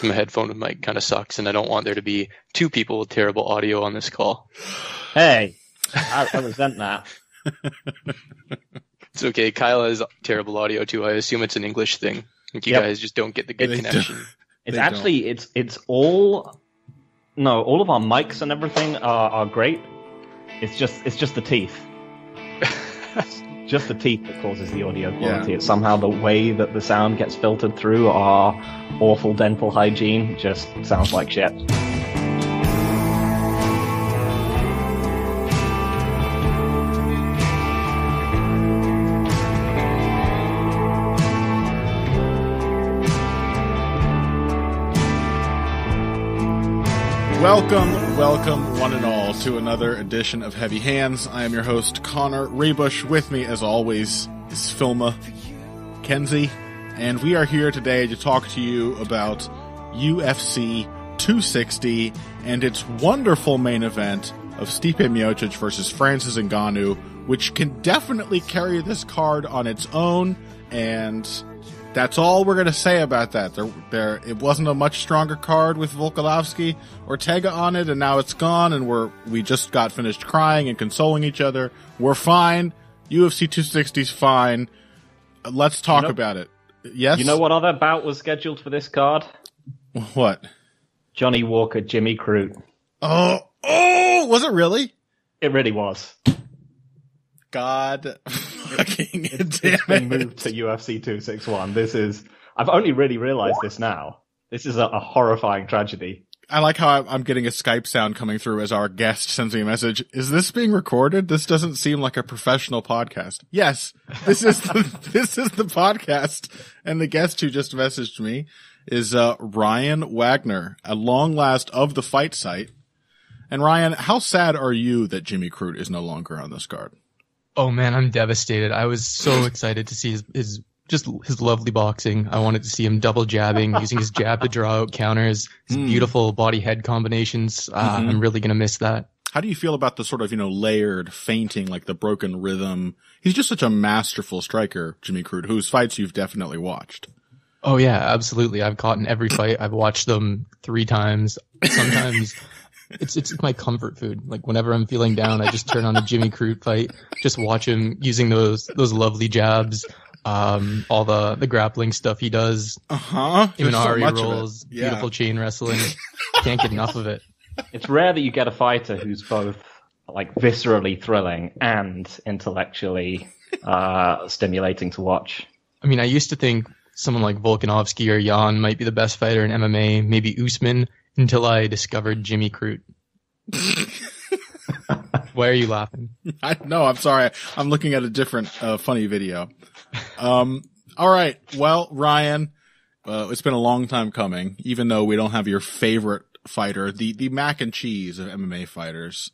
My headphone mic kind of sucks, and I don't want there to be two people with terrible audio on this call. Hey, I resent that. It's okay. Kyle has terrible audio too. I assume it's an English thing. Like you guys just don't get the good connection. It's all of our mics and everything are great. It's just the teeth. Just the teeth that causes the audio quality. Yeah. It's somehow the way that the sound gets filtered through our awful dental hygiene just sounds like shit. Welcome one and all to another edition of Heavy Hands. I am your host, Connor Raybush. With me, as always, is Filma Kenzie, and we are here today to talk to you about UFC 260 and its wonderful main event of Stipe Miocic versus Francis Ngannou, which can definitely carry this card on its own, and that's all we're going to say about that. It wasn't a much stronger card with Volkanovski-Ortega on it, and now it's gone, and we just got finished crying and consoling each other. We're fine. UFC 260's fine. Let's talk about it. Yes? You know what other bout was scheduled for this card? What? Johnny Walker, Jimmy Crute. Oh, was it really? It really was. God fucking it's been moved to UFC 261. I've only really realized this now. This is a horrifying tragedy. I like how I'm getting a Skype sound coming through as our guest sends me a message. Is this being recorded? This doesn't seem like a professional podcast. Yes, this is the podcast. And the guest who just messaged me is Ryan Wagner, at long last of the Fight Site. And Ryan, how sad are you that Jimmy Crute is no longer on this card? Oh man, I'm devastated. I was so excited to see his lovely boxing. I wanted to see him double jabbing, using his jab to draw out counters, his beautiful body head combinations. I'm really going to miss that. How do you feel about the sort of, layered feinting, like the broken rhythm? He's just such a masterful striker, Jimmy Crute, whose fights you've definitely watched. Oh yeah, absolutely. I've caught in every fight. I've watched them 3 times. Sometimes It's my comfort food. Like whenever I'm feeling down, I just turn on a Jimmy Crute fight, just watch him using those lovely jabs, all the grappling stuff he does. Imanari rolls, beautiful chain wrestling. Can't get enough of it. It's rare that you get a fighter who's both like viscerally thrilling and intellectually stimulating to watch. I mean, I used to think someone like Volkanovski or Jan might be the best fighter in MMA, maybe Usman, until I discovered Jimmy Crute. Why are you laughing? No, I'm sorry. I'm looking at a different funny video. All right. Well, Ryan, it's been a long time coming, even though we don't have your favorite fighter, the mac and cheese of MMA fighters,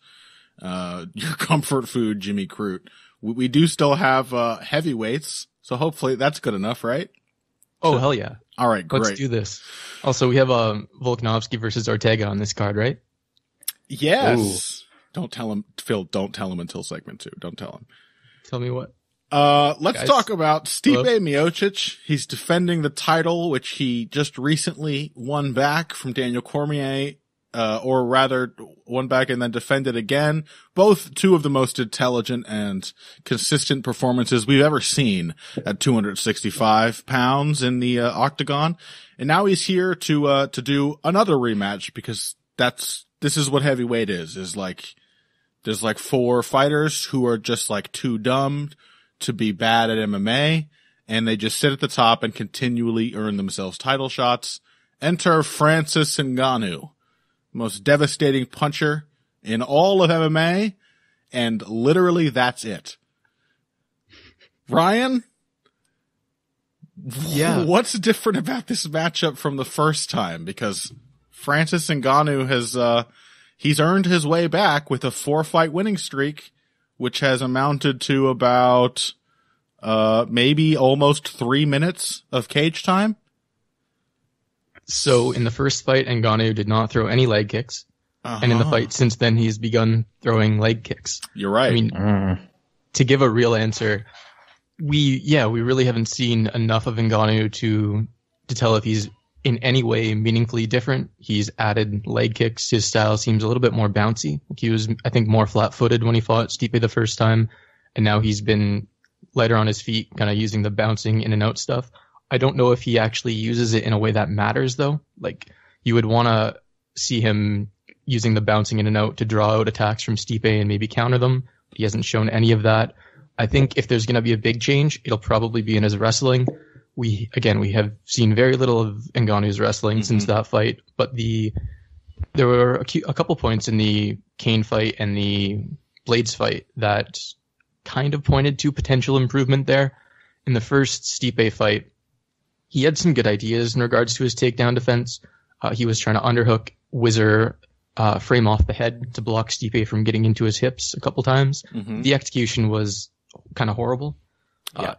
your comfort food, Jimmy Crute. We do still have heavyweights, so hopefully that's good enough, right? Oh, hell yeah. All right, great. Let's do this. Also, we have Volkanovski versus Ortega on this card, right? Yes. Ooh. Don't tell him, Phil, don't tell him until segment 2. Don't tell him. Tell me what? Let's talk about Stipe Miocic. He's defending the title, which he just recently won back from Daniel Cormier, or rather won back and then defended again. Both two of the most intelligent and consistent performances we've ever seen at 265 pounds in the octagon. And now he's here to do another rematch, because this is what heavyweight is like, there's like 4 fighters who are just like too dumb to be bad at MMA, and they just sit at the top and continually earn themselves title shots. Enter Francis Ngannou, most devastating puncher in all of MMA, and literally that's it. Ryan? Yeah. What's different about this matchup from the first time? Because Francis Ngannou has, he's earned his way back with a 4-fight winning streak, which has amounted to about, maybe almost 3 minutes of cage time. So in the first fight, Ngannou did not throw any leg kicks. And in the fight since then, he's begun throwing leg kicks. You're right. I mean, to give a real answer, we really haven't seen enough of Ngannou to tell if he's in any way meaningfully different. He's added leg kicks. His style seems a little bit more bouncy. He was, I think, more flat-footed when he fought Stipe the first time, and now he's been lighter on his feet, kind of using the bouncing in and out stuff. I don't know if he actually uses it in a way that matters, though. Like, you would want to see him using the bouncing in and out to draw out attacks from Stipe and maybe counter them. He hasn't shown any of that. I think if there's going to be a big change, it'll probably be in his wrestling. We have seen very little of Ngannou's wrestling since that fight, but there were a couple points in the Kane fight and the Blades fight that kind of pointed to potential improvement there. In the first Stipe fight, he had some good ideas in regards to his takedown defense. He was trying to underhook, whizzer, frame off the head to block Stipe from getting into his hips a couple times. The execution was kind of horrible.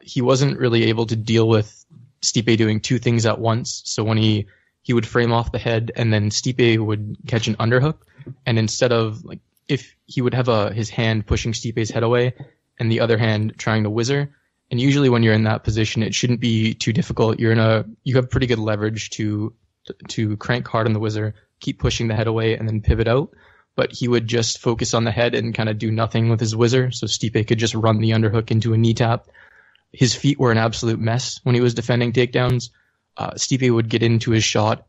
He wasn't really able to deal with Stipe doing two things at once. So when he would frame off the head and then Stipe would catch an underhook, and instead of, like, if he would have his hand pushing Stipe's head away and the other hand trying to whizzer, and usually when you're in that position, it shouldn't be too difficult. You have pretty good leverage to crank hard on the whizzer, keep pushing the head away, and then pivot out. But he would just focus on the head and kind of do nothing with his whizzer, so Stipe could just run the underhook into a knee tap. His feet were an absolute mess when he was defending takedowns. Stipe would get into his shot,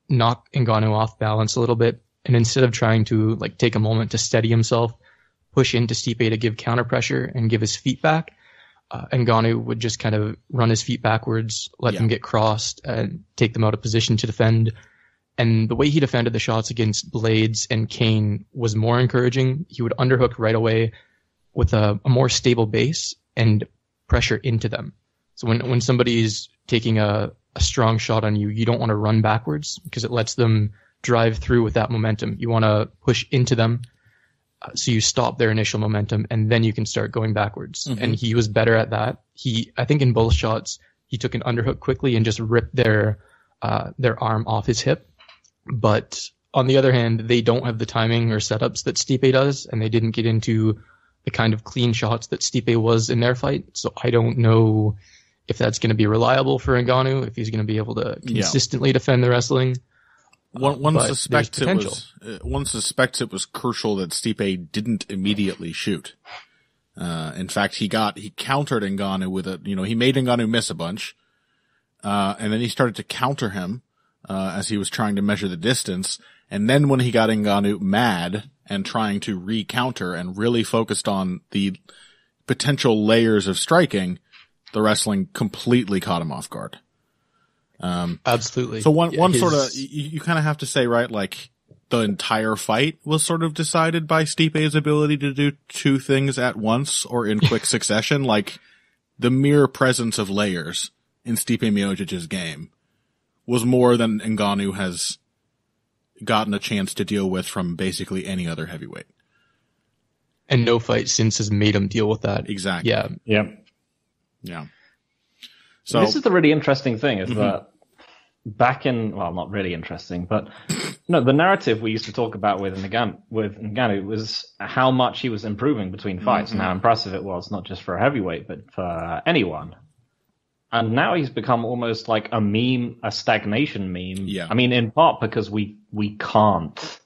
knock Ngannou off balance a little bit, and instead of trying to, like, take a moment to steady himself, push into Stipe to give counter pressure and give his feet back, Ngannou would just kind of run his feet backwards, let them get crossed, and take them out of position to defend. And the way he defended the shots against Blades and Kane was more encouraging. He would underhook right away with a more stable base and pressure into them. So when somebody's taking a strong shot on you, you don't want to run backwards because it lets them drive through with that momentum. You want to push into them, so you stop their initial momentum, and then you can start going backwards. And he was better at that. I think in both shots, he took an underhook quickly and just ripped their arm off his hip. But on the other hand, they don't have the timing or setups that Stipe does, and they didn't get into the kind of clean shots that Stipe was in their fight. So I don't know if that's going to be reliable for Ngannou, if he's going to be able to consistently defend the wrestling. One suspects it was crucial that Stipe didn't immediately shoot. In fact, he countered Ngannou with he made Ngannou miss a bunch, and then he started to counter him as he was trying to measure the distance. And then when he got Ngannou mad and trying to re-counter and really focused on the potential layers of striking, the wrestling completely caught him off guard. Absolutely. So you kind of have to say, right, like, the entire fight was sort of decided by Stipe's ability to do two things at once or in quick succession. Like, the mere presence of layers in Stipe Miocic's game was more than Ngannou has gotten a chance to deal with from basically any other heavyweight. And no fight since has made him deal with that. Exactly. Yeah. So this is the really interesting thing, is that back in, well, not really interesting, but the narrative we used to talk about with Ngannou was how much he was improving between fights and how impressive it was, not just for a heavyweight, but for anyone. And now he's become almost like a meme, a stagnation meme. Yeah. I mean, in part because we can't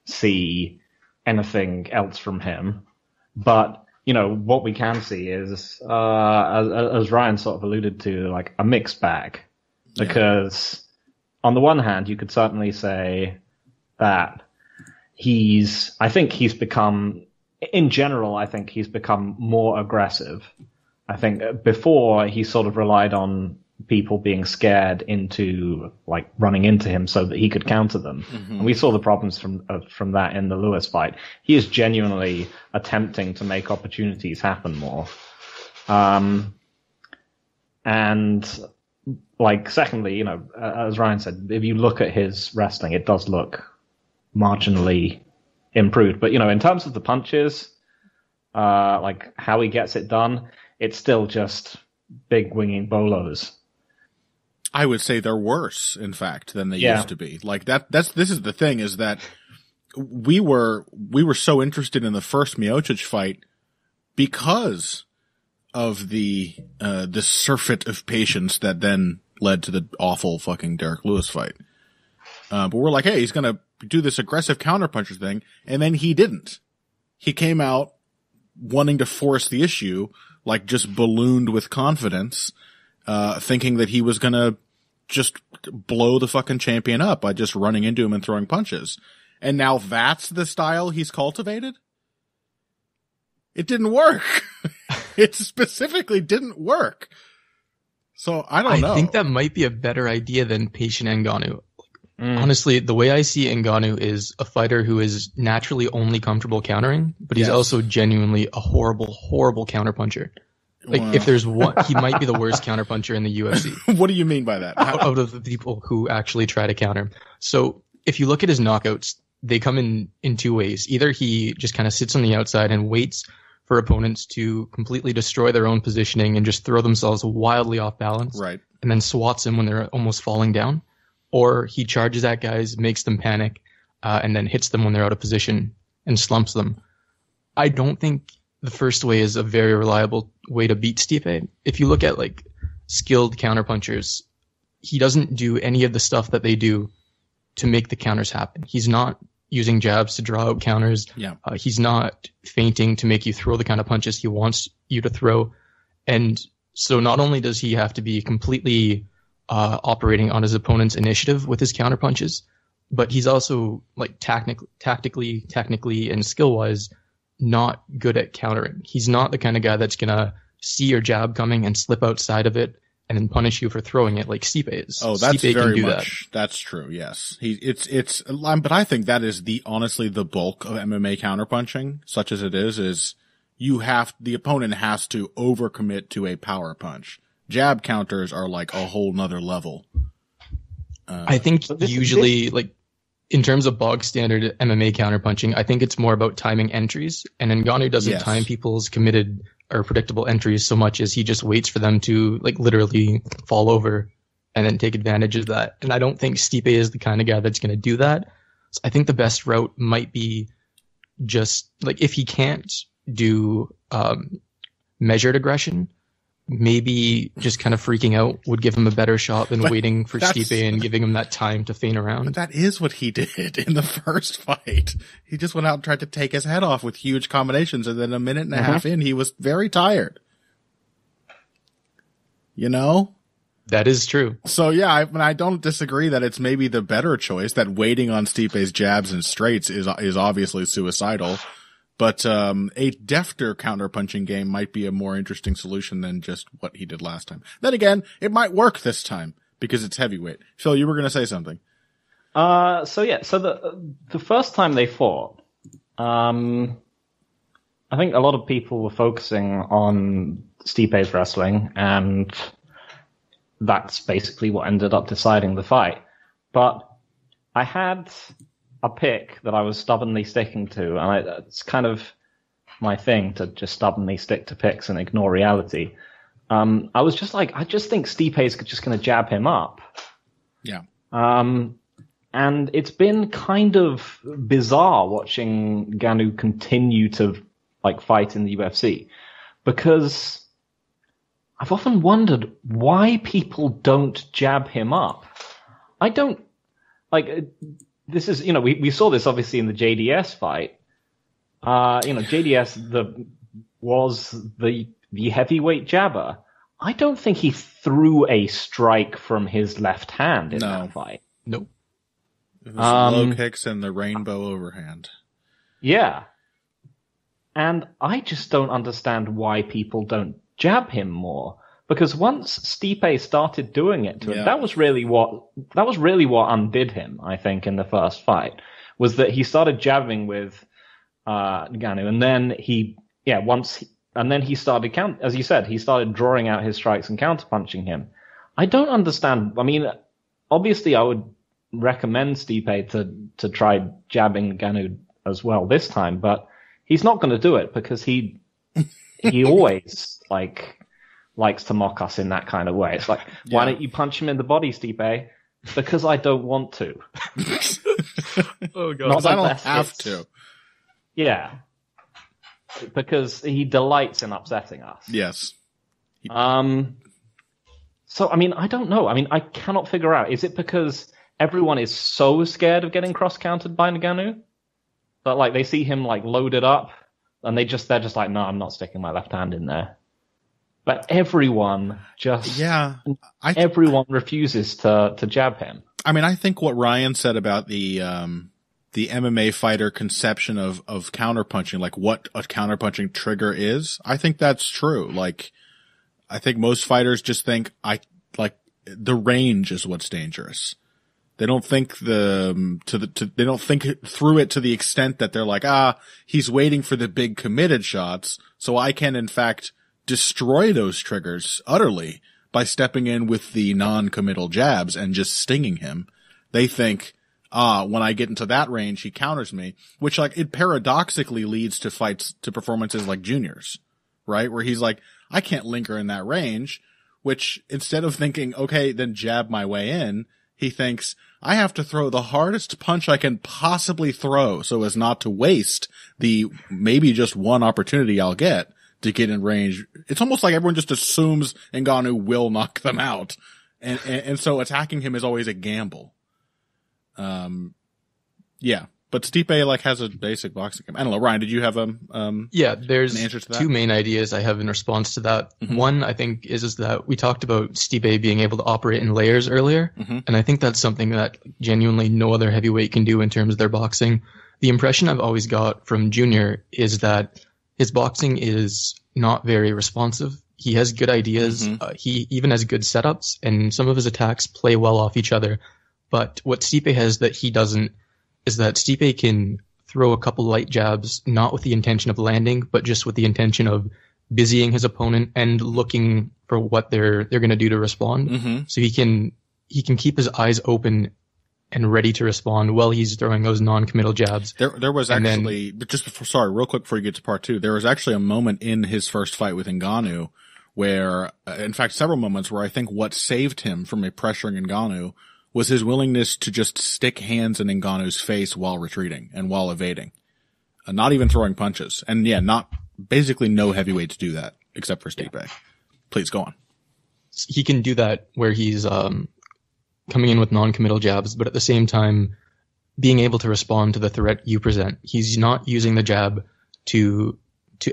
see anything else from him. But, what we can see is, as Ryan sort of alluded to, like a mixed bag. Because on the one hand, you could certainly say that I think he's become more aggressive. I think before he sort of relied on people being scared into, like, running into him so that he could counter them. And we saw the problems from that in the Lewis fight. He is genuinely attempting to make opportunities happen more. And, like, secondly, as Ryan said, if you look at his wrestling, it does look marginally improved. But, in terms of the punches, like how he gets it done, it's still just big winging bolos. I would say they're worse, in fact, than they used to be. Like this is the thing, is that we were so interested in the first Miocic fight because of the surfeit of patience that then led to the awful fucking Derek Lewis fight. But we're like, hey, he's gonna do this aggressive counterpuncher thing, and then he didn't. He came out wanting to force the issue, like just ballooned with confidence, thinking that he was gonna just blow the fucking champion up by just running into him and throwing punches. And now that's the style he's cultivated? It didn't work. It specifically didn't work. So I don't know. I think that might be a better idea than patient Ngannou. Honestly, the way I see Ngannou is a fighter who is naturally only comfortable countering, but he's also genuinely a horrible, horrible counterpuncher. Like, if there's one, he might be the worst counterpuncher in the UFC. What do you mean by that? Out of the people who actually try to counter him. So if you look at his knockouts, they come in two ways. Either he just kind of sits on the outside and waits for opponents to completely destroy their own positioning and just throw themselves wildly off balance. Right. And then swats them when they're almost falling down. Or he charges at guys, makes them panic, and then hits them when they're out of position and slumps them. I don't think the first way is a very reliable way to beat Stipe. If you look at like skilled counterpunchers, he doesn't do any of the stuff that they do to make the counters happen. He's not using jabs to draw out counters. Yeah. He's not feinting to make you throw the kind of punches he wants you to throw. And so not only does he have to be completely operating on his opponent's initiative with his counterpunches, but he's also like tactically and skill-wise not good at countering. He's not the kind of guy that's gonna see your jab coming and slip outside of it and then punish you for throwing it like Stipe is. Oh, that's Stipe very can do much. That's true. Yes, but I think that is honestly the bulk of MMA counterpunching, such as it is the opponent has to overcommit to a power punch. Jab counters are like a whole nother level. I think usually, like, in terms of bog standard MMA counterpunching, I think it's more about timing entries. And Ngannou doesn't time people's committed or predictable entries so much as he just waits for them to, like, literally fall over and then take advantage of that. And I don't think Stipe is the kind of guy that's going to do that. So I think the best route might be just, like, if he can't do measured aggression, maybe just kind of freaking out would give him a better shot than waiting for Stipe and giving him that time to feint around. But that is what he did in the first fight. He just went out and tried to take his head off with huge combinations, and then a minute and a half in, he was very tired. You know? That is true. So yeah, I don't disagree that it's maybe the better choice, that waiting on Stipe's jabs and straights is obviously suicidal. But a defter counterpunching game might be a more interesting solution than just what he did last time. Then again, it might work this time because it's heavyweight. Phil, you were going to say something. So the first time they fought, I think a lot of people were focusing on Stipe's wrestling, and that's basically what ended up deciding the fight. But I had a pick that I was stubbornly sticking to, and it's kind of my thing to just stubbornly stick to picks and ignore reality. I was just like, I just think Stipe's just going to jab him up. Yeah. And it's been kind of bizarre watching Ngannou continue to like fight in the UFC, because I've often wondered why people don't jab him up. I don't like. This is, we saw this obviously in the JDS fight. JDS was the heavyweight jabber. I don't think he threw a strike from his left hand in that fight. Nope. It was low kicks and the rainbow overhand. Yeah. And I just don't understand why people don't jab him more. Because once Stipe started doing it to him, that was really what undid him, I think, in the first fight, was that he started jabbing with Ngannou, and then he started as you said, he started drawing out his strikes and counterpunching him. I don't understand. I mean, obviously, I would recommend Stipe to try jabbing Ngannou as well this time, but he's not going to do it because he always likes to mock us in that kind of way. It's like, why don't you punch him in the body, Stipe? Because I don't want to. Oh god, because I don't have to. Yeah, because he delights in upsetting us. Yes. So, I mean, I don't know. I mean, I cannot figure out. Is it because everyone is so scared of getting cross-countered by Ngannou that, like, they see him, like, loaded up, and they're just like, no, I'm not sticking my left hand in there. But everyone everyone refuses to jab him. I mean, I think what Ryan said about the MMA fighter conception of counterpunching, like what a counterpunching trigger is, I think that's true. Like, I think most fighters just think the range is what's dangerous. They don't think they don't think through it to the extent that they're like, he's waiting for the big committed shots, so I can in fact destroy those triggers utterly by stepping in with the non-committal jabs and just stinging him. They think, when I get into that range, he counters me, which like it paradoxically leads to performances like Junior's, right? Where he's like, I can't linger in that range, which instead of thinking, okay, then jab my way in, he thinks, I have to throw the hardest punch I can possibly throw so as not to waste the maybe just one opportunity I'll get to get in range. It's almost like everyone just assumes Ngannou will knock them out. And so attacking him is always a gamble. Yeah. But Stipe like has a basic boxing game. I don't know, Ryan, did you have there's an answer to that? Two main ideas I have in response to that. Mm-hmm. One, I think, is that we talked about Stipe being able to operate in layers earlier, and I think that's something that genuinely no other heavyweight can do in terms of their boxing. The impression I've always got from Junior is that his boxing is not very responsive. He has good ideas. He even has good setups, and some of his attacks play well off each other. But what Stipe has that he doesn't is that Stipe can throw a couple light jabs, not with the intention of landing, but just with the intention of busying his opponent and looking for what they're going to do to respond. So he can keep his eyes open and ready to respond while he's throwing those non-committal jabs. There was actually, real quick before you get to part two, there was actually a moment in his first fight with Ngannou where, in fact, several moments where I think what saved him from pressuring Ngannou was his willingness to just stick hands in Ngannou's face while retreating and while evading. Not even throwing punches. And basically no heavyweights do that, except for Stipe. Yeah. Please, go on. He can do that where he's coming in with non-committal jabs, but at the same time being able to respond to the threat you present. He's not using the jab to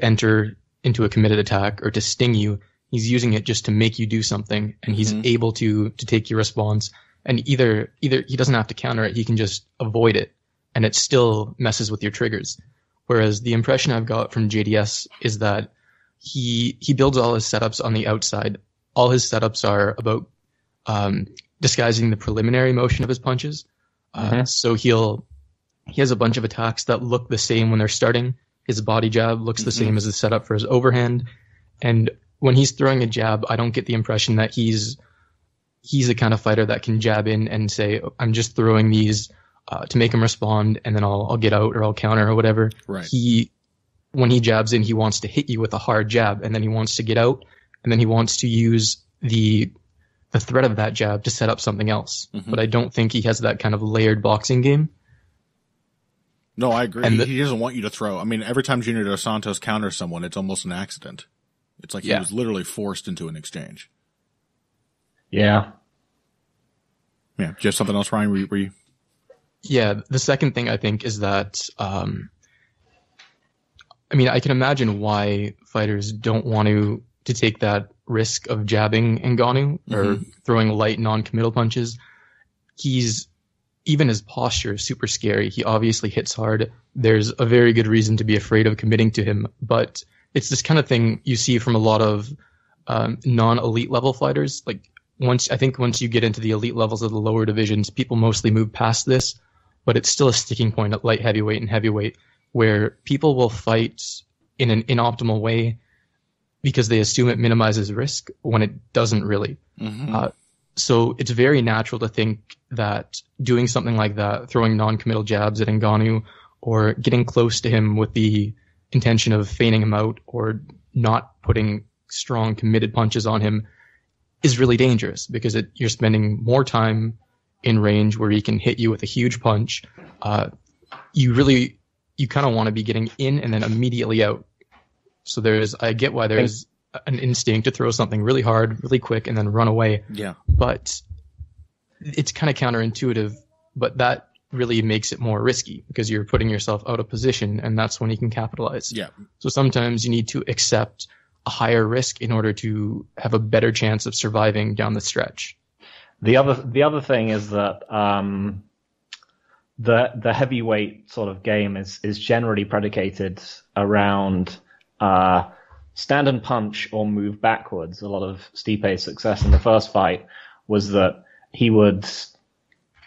enter into a committed attack or to sting you. He's using it just to make you do something, and he's able to take your response. And either he doesn't have to counter it, he can just avoid it, and it still messes with your triggers. Whereas the impression I've got from JDS is that he builds all his setups on the outside. All his setups are about disguising the preliminary motion of his punches. So he has a bunch of attacks that look the same when they're starting. His body jab looks the same as the setup for his overhand. And when he's throwing a jab, I don't get the impression that he's the kind of fighter that can jab in and say, I'm just throwing these to make him respond, and then I'll get out or I'll counter or whatever. Right. When he jabs in, he wants to hit you with a hard jab, and then he wants to get out, and then he wants to use the threat of that jab to set up something else. But I don't think he has that kind of layered boxing game. No, I agree. He doesn't want you to throw. I mean, every time Junior Dos Santos counters someone, it's almost an accident. It's like he was literally forced into an exchange. Yeah. Do you have something else, Ryan? Were you? Yeah, the second thing I think is that, I can imagine why fighters don't want to take that risk of jabbing Ngannou or throwing light non-committal punches. Even his posture is super scary. He obviously hits hard. There's a very good reason to be afraid of committing to him, but it's this kind of thing you see from a lot of non-elite level fighters. Like, once you get into the elite levels of the lower divisions, people mostly move past this, but it's still a sticking point at light heavyweight and heavyweight where people will fight in an inoptimal way because they assume it minimizes risk when it doesn't really. So it's very natural to think that doing something like that, throwing non-committal jabs at Ngannou or getting close to him with the intention of feigning him out or not putting strong committed punches on him, is really dangerous because you're spending more time in range where he can hit you with a huge punch. You kind of want to be getting in and then immediately out. So I get why there's an instinct to throw something really hard, really quick, and then run away. Yeah. But it's kind of counterintuitive, but that really makes it more risky because you're putting yourself out of position, and that's when you can capitalize. Yeah. So sometimes you need to accept a higher risk in order to have a better chance of surviving down the stretch. The other thing is that the heavyweight sort of game is generally predicated around stand and punch or move backwards. A lot of Stipe's success in the first fight was that once,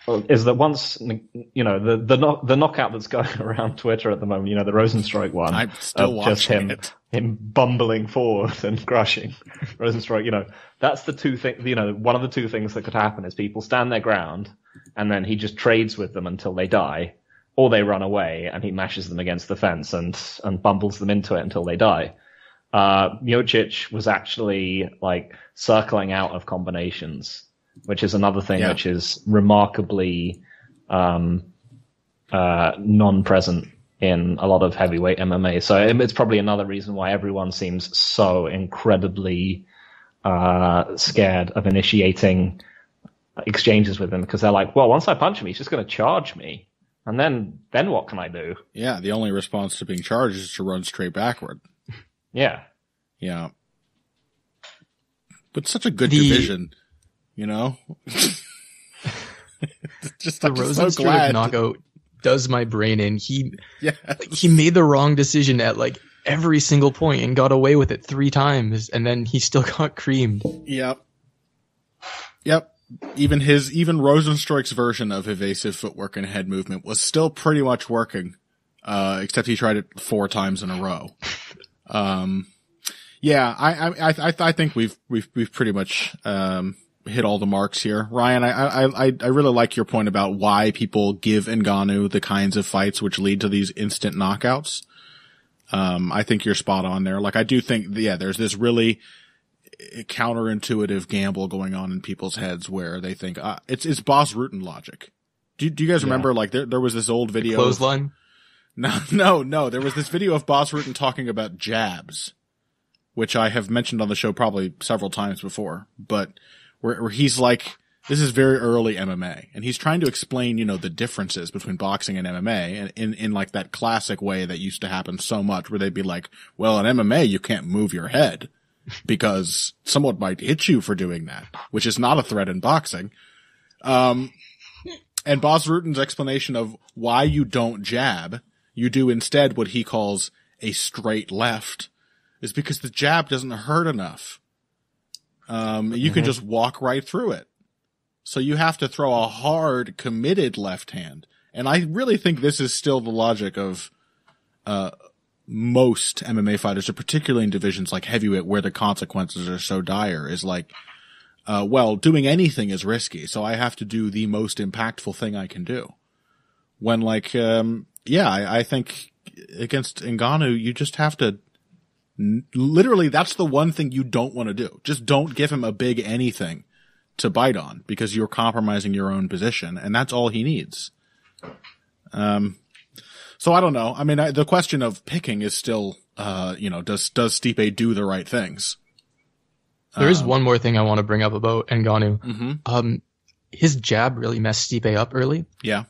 you know, the knockout that's going around Twitter at the moment, you know, the Rosenstrike one. I'm still watching just him bumbling forward and crushing Rosenstrike. You know, that's the two things. You know, one of the two things that could happen is people stand their ground and then he just trades with them until they die, or they run away and he mashes them against the fence and bumbles them into it until they die. Miocic was actually like circling out of combinations, which is another thing which is remarkably non-present in a lot of heavyweight MMA. So it's probably another reason why everyone seems so incredibly scared of initiating exchanges with him, because they're like, well, once I punch him, he's just going to charge me. And then what can I do? Yeah, the only response to being charged is to run straight backward. Yeah. Yeah. But such a good division. You know, just the Rosenstrike knockout does my brain in. He made the wrong decision at like every single point and got away with it 3 times, and then he still got creamed. Yep. Even Rosenstrike's version of evasive footwork and head movement was still pretty much working, except he tried it 4 times in a row. I think we've pretty much hit all the marks here. Ryan, I really like your point about why people give Ngannou the kinds of fights which lead to these instant knockouts. I think you're spot on there. Like, I do think, there's this really counterintuitive gamble going on in people's heads where they think, it's Boss Rutan logic. Do you guys remember, like, there was this old video. Clothesline? No. There was this video of Boss Rutan talking about jabs, which I have mentioned on the show probably several times before, but where he's like, this is very early MMA, and he's trying to explain, you know, the differences between boxing and MMA, and in like that classic way that used to happen so much, where they'd be like, well, in MMA, you can't move your head because someone might hit you for doing that, which is not a threat in boxing. And Boss Rutan's explanation of why you don't jab, you do instead what he calls a straight left, is because the jab doesn't hurt enough. You can just walk right through it. So you have to throw a hard, committed left hand. And I really think this is still the logic of most MMA fighters, particularly in divisions like heavyweight where the consequences are so dire, is like, doing anything is risky, so I have to do the most impactful thing I can do. When like, I think against Ngannou, you just have to literally, that's the one thing you don't want to do. Just don't give him a big anything to bite on, because you're compromising your own position, and that's all he needs. So I don't know. I mean, the question of picking is still, does Stipe do the right things? There is one more thing I want to bring up about Ngannou. Mm-hmm. His jab really messed Stipe up early. Yeah.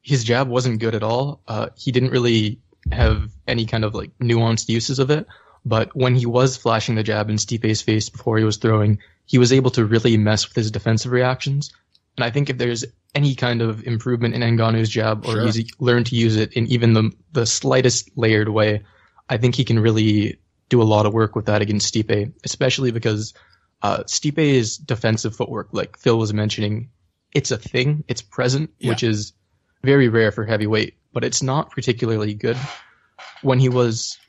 His jab wasn't good at all. He didn't really have any kind of like nuanced uses of it. But when he was flashing the jab in Stipe's face before he was throwing, he was able to really mess with his defensive reactions. And I think if there's any kind of improvement in Ngannou's jab, or he's learned to use it in even the slightest layered way, I think he can really do a lot of work with that against Stipe, especially because Stipe's defensive footwork, like Phil was mentioning, it's a thing, it's present, which is very rare for heavyweight, but it's not particularly good. When he's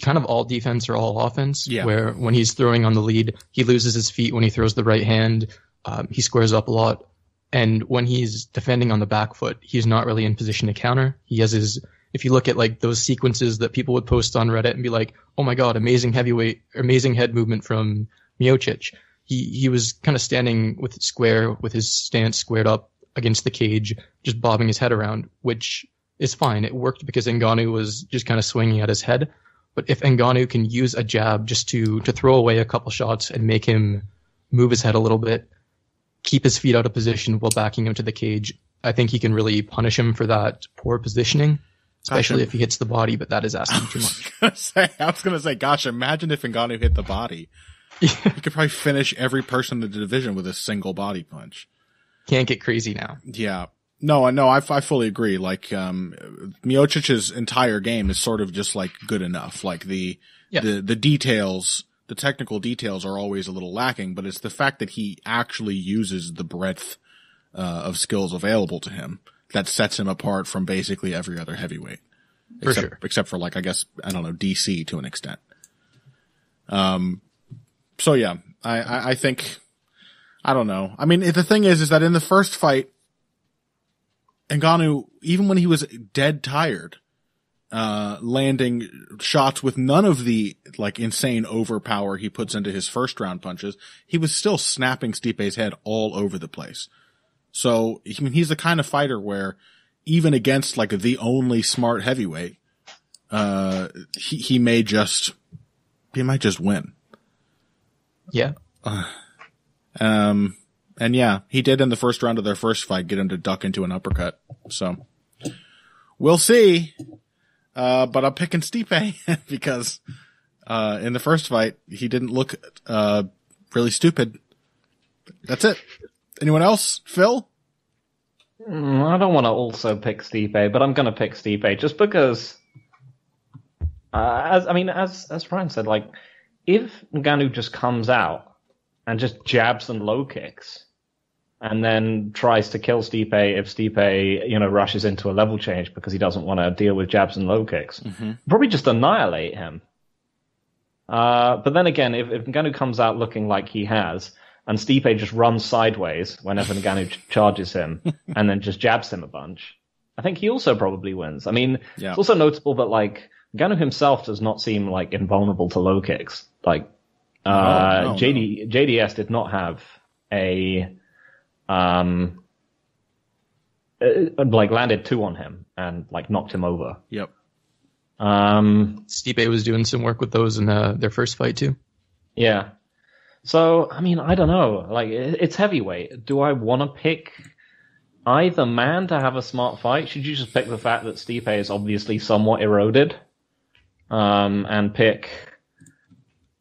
kind of all defense or all offense, where when he's throwing on the lead, he loses his feet when he throws the right hand. He squares up a lot. And when he's defending on the back foot, he's not really in position to counter. He has if you look at like those sequences that people would post on Reddit and be like, oh my God, amazing head movement from Miocic. He was kind of standing with his stance squared up against the cage, just bobbing his head around, which is fine. It worked because Ngannou was just kind of swinging at his head. But if Ngannou can use a jab just to throw away a couple shots and make him move his head a little bit, keep his feet out of position while backing him to the cage, I think he can really punish him for that poor positioning, especially if he hits the body, but that is asking too much. I was going to say, gosh, imagine if Ngannou hit the body. He could probably finish every person in the division with a single body punch. Can't get crazy now. Yeah. No, I fully agree. Like, Miocic's entire game is sort of just like good enough. Like the details, the technical details are always a little lacking, but it's the fact that he actually uses the breadth, of skills available to him that sets him apart from basically every other heavyweight. Except for like, I guess, I don't know, DC to an extent. So yeah, I think, I don't know. I mean, the thing is that in the first fight, Ngannou, even when he was dead tired, landing shots with none of the like insane overpower he puts into his first round punches, he was still snapping Stipe's head all over the place. So, I mean, he's the kind of fighter where even against like the only smart heavyweight, he might just win. Yeah. And yeah, he did in the first round of their first fight get him to duck into an uppercut. So we'll see. But I'm picking Stipe because, in the first fight, he didn't look, really stupid. That's it. Anyone else? Phil? I don't want to also pick Stipe, but I'm going to pick Stipe just because, as Ryan said, like, if Ngannou just comes out and just jabs and low kicks, and then tries to kill Stipe if Stipe, rushes into a level change because he doesn't want to deal with jabs and low kicks, probably just annihilate him. But then again, if Ngannou comes out looking like he has, and Stipe just runs sideways whenever Ngannou charges him, and then just jabs him a bunch, I think he also probably wins. I mean, It's also notable that, like, Ngannou himself does not seem, like, invulnerable to low kicks. Like, JDS did not have a, landed 2 on him and, like, knocked him over. Yep. Stipe was doing some work with those in their first fight too. Yeah. So, I mean, I don't know. Like, it's heavyweight. Do I want to pick either man to have a smart fight? Should you just pick the fact that Stipe is obviously somewhat eroded, and pick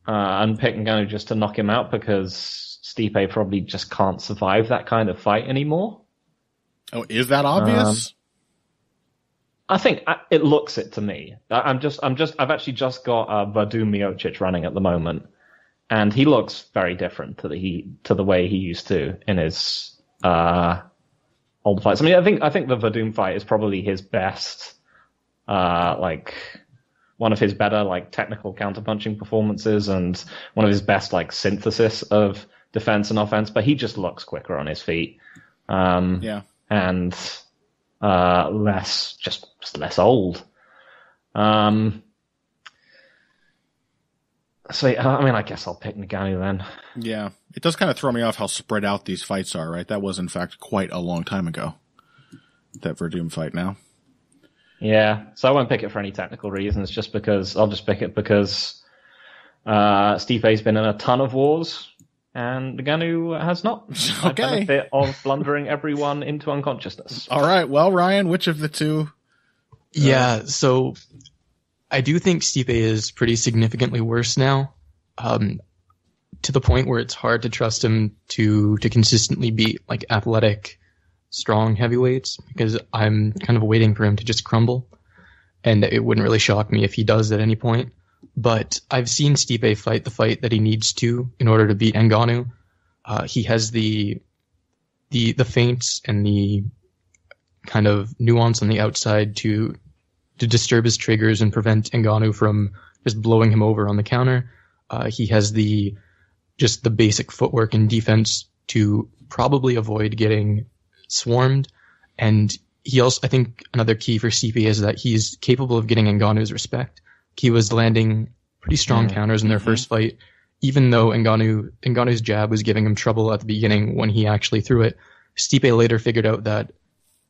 Ngannou just to knock him out because Stipe probably just can't survive that kind of fight anymore? Oh, is that obvious? I think it looks it to me. I've actually just got Vadum Miocic running at the moment, and he looks very different to the way he used to in his old fights. I mean, I think the Vadum fight is probably his best, one of his better, like, technical counterpunching performances and one of his best, like, synthesis of defense and offense, but he just looks quicker on his feet. And less old. So, I mean, I guess I'll pick Ngannou then. Yeah. It does kind of throw me off how spread out these fights are, right? That was, in fact, quite a long time ago, that Verdum fight now. Yeah. So I won't pick it for any technical reasons, just because I'll just pick it because Stipe's been in a ton of wars and Ngannou has not. Okay. The benefit of blundering everyone into unconsciousness. All right. Well, Ryan, which of the two? Yeah. So I do think Stipe is pretty significantly worse now, to the point where it's hard to trust him to consistently beat, like, athletic, strong heavyweights, because I'm kind of waiting for him to just crumble, and it wouldn't really shock me if he does at any point. But I've seen Stipe fight the fight that he needs to in order to beat Ngannou. He has the feints and the kind of nuance on the outside to disturb his triggers and prevent Ngannou from just blowing him over on the counter. He has the basic footwork and defense to probably avoid getting swarmed. And he also, I think another key for Stipe is that he's capable of getting Ngannou's respect. He was landing pretty strong counters in their first fight, even though Ngannou's jab was giving him trouble at the beginning when he actually threw it. Stipe later figured out that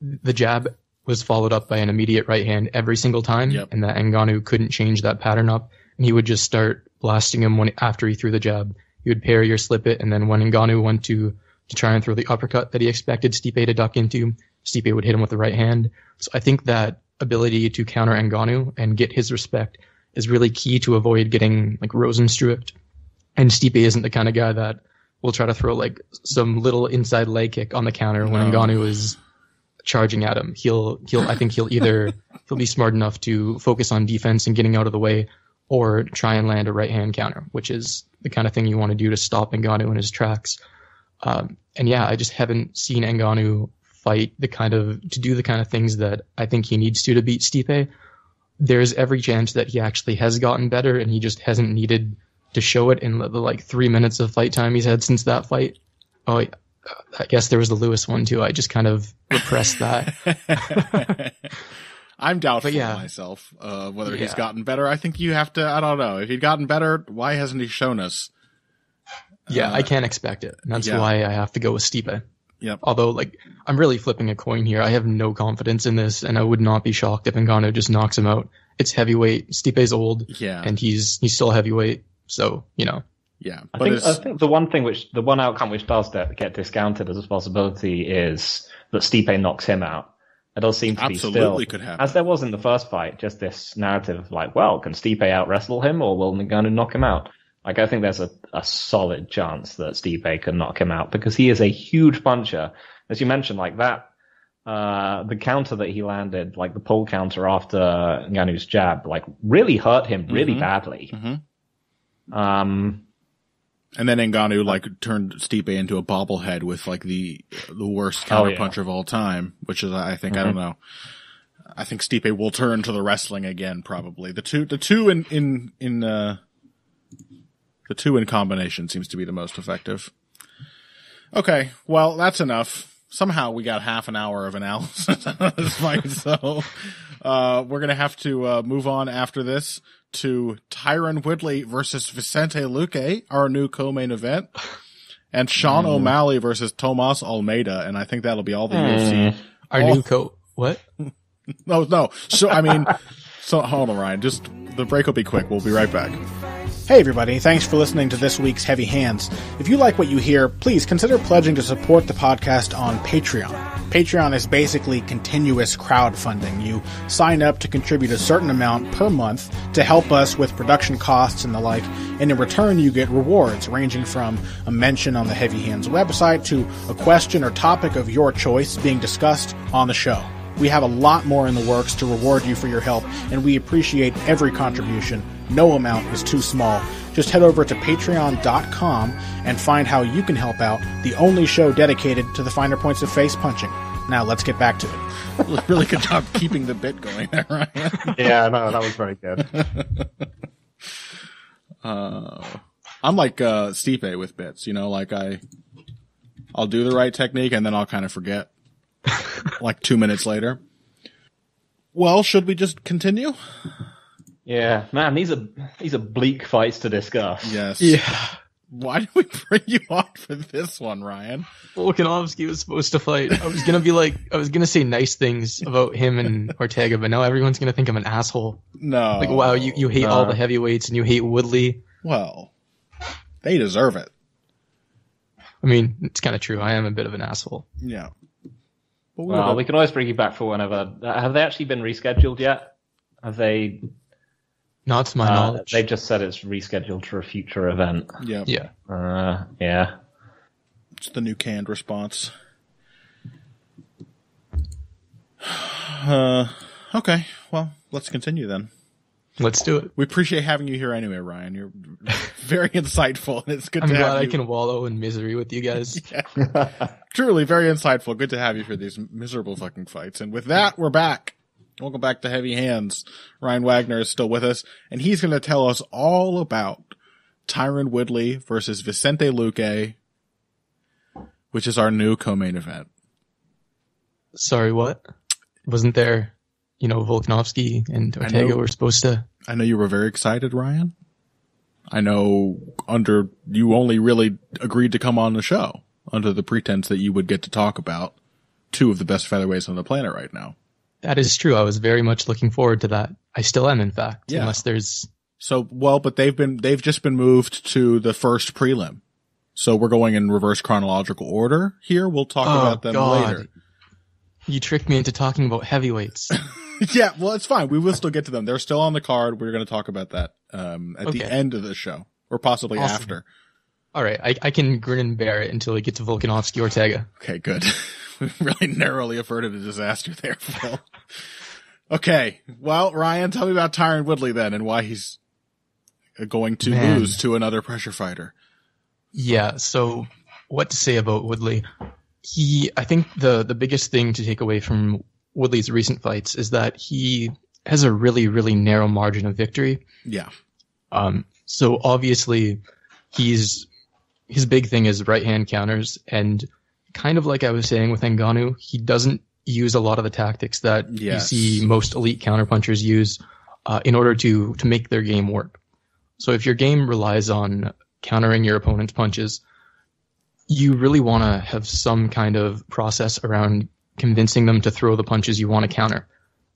the jab was followed up by an immediate right hand every single time, and that Ngannou couldn't change that pattern up, and he would just start blasting him after he threw the jab. He would parry or slip it, and then when Ngannou went to try and throw the uppercut that he expected Stipe to duck into, Stipe would hit him with the right hand. So I think that ability to counter Ngannou and get his respect is really key to avoid getting like Rosenstrucked. And Stipe isn't the kind of guy that will try to throw like some little inside leg kick on the counter when Ngannou is charging at him. I think he'll be smart enough to focus on defense and getting out of the way, or try and land a right hand counter, which is the kind of thing you want to do to stop Ngannou in his tracks. And yeah, I just haven't seen Ngannou fight to do the kind of things that I think he needs to beat Stipe. There's every chance that he actually has gotten better, and he just hasn't needed to show it in the like 3 minutes of fight time he's had since that fight. Oh, I guess there was the Lewis one too. I just kind of repressed that. I'm doubtful myself, whether he's gotten better. I think you have to, I don't know. If he'd gotten better, why hasn't he shown us? Yeah, I can't expect it. And that's why I have to go with Stipe. Yep. Although, like, I'm really flipping a coin here. I have no confidence in this, and I would not be shocked if Ngannou just knocks him out. It's heavyweight. Stipe's old. Yeah. And he's still heavyweight. So, Yeah. I think the one outcome which does get discounted as a possibility is that Stipe knocks him out. It does seem to be still, could happen. as there was in the first fight, just this narrative of like, well, can Stipe out wrestle him, or will Ngannou knock him out? Like, I think there's a solid chance that Stipe can knock him out, because he is a huge puncher. As you mentioned, like that, the counter that he landed, like the pull counter after Ngannou's jab, like really hurt him really badly. And then Ngannou like turned Stipe into a bobblehead with like the worst counter punch of all time, which is, I think, I don't know. I think Stipe will turn to the wrestling again, probably. The two in combination seems to be the most effective. Okay, well, that's enough. Somehow we got half an hour of analysis on this fight, so we're going to have to move on after this to Tyron Woodley versus Vicente Luque, our new co-main event, and Sean O'Malley versus Tomas Almeida, and I think that'll be all the UFC. What? No. So, hold on, Ryan. Just, the break will be quick. We'll be right back. Hey everybody, thanks for listening to this week's Heavy Hands. If you like what you hear, please consider pledging to support the podcast on Patreon. Patreon is basically continuous crowdfunding. You sign up to contribute a certain amount per month to help us with production costs and the like, and in return you get rewards ranging from a mention on the Heavy Hands website to a question or topic of your choice being discussed on the show. We have a lot more in the works to reward you for your help, and we appreciate every contribution. No amount is too small. Just head over to patreon.com and find how you can help out the only show dedicated to the finer points of face punching. Now let's get back to it. Really good job keeping the bit going there, Ryan. Yeah, no, that was very good. I'm like Stipe with bits, like I'll do the right technique and then I'll kind of forget like 2 minutes later. Well, should we just continue? Yeah, man, these are bleak fights to discuss. Yes. Yeah. Why did we bring you on for this one, Ryan? Volkanovski was supposed to fight. I was gonna say nice things about him and Ortega, but now everyone's gonna think I'm an asshole. No. Like, wow, you hate all the heavyweights and you hate Woodley. Well, they deserve it. I mean, it's kind of true. I am a bit of an asshole. Yeah. But well, we can always bring you back for whenever. Have they actually been rescheduled yet? Have they? Not to my knowledge. They just said it's rescheduled for a future event. Yeah. Yeah. Yeah. It's the new canned response. Okay. Well, let's continue then. Let's do it. We appreciate having you here anyway, Ryan. You're very insightful, and it's good I'm to have you. glad I can wallow in misery with you guys. Yeah. Truly very insightful. Good to have you for these miserable fucking fights. And with that, we're back. Welcome back to Heavy Hands. Ryan Wagner is still with us, and he's going to tell us all about Tyron Woodley versus Vicente Luque, which is our new co-main event. Sorry, what? Wasn't there, Volkanovski and Ortega were supposed to... I know you were very excited, Ryan. I know you only really agreed to come on the show under the pretense that you would get to talk about two of the best featherweights on the planet right now. That is true. I was very much looking forward to that. I still am, in fact, Yeah. unless there's... But they've just been moved to the first prelim. So we're going in reverse chronological order here. We'll talk about them later. You tricked me into talking about heavyweights. Yeah, well, it's fine. We will still get to them. They're still on the card. We're going to talk about that at the end of the show, or possibly after. All right, I can grin and bear it until we get to Volkanovski-Ortega. Okay, good. We really narrowly averted a disaster there, Phil. Okay, well, Ryan, tell me about Tyron Woodley then, and why he's going to lose to another pressure fighter. Yeah, so what to say about Woodley? I think the biggest thing to take away from Woodley's recent fights is that he has a really, really narrow margin of victory. Yeah. So obviously his big thing is right hand counters, and kind of like I was saying with Ngannou, he doesn't use a lot of the tactics that you see most elite counterpunchers use in order to make their game work. So if your game relies on countering your opponent's punches, you really want to have some kind of process around convincing them to throw the punches you want to counter.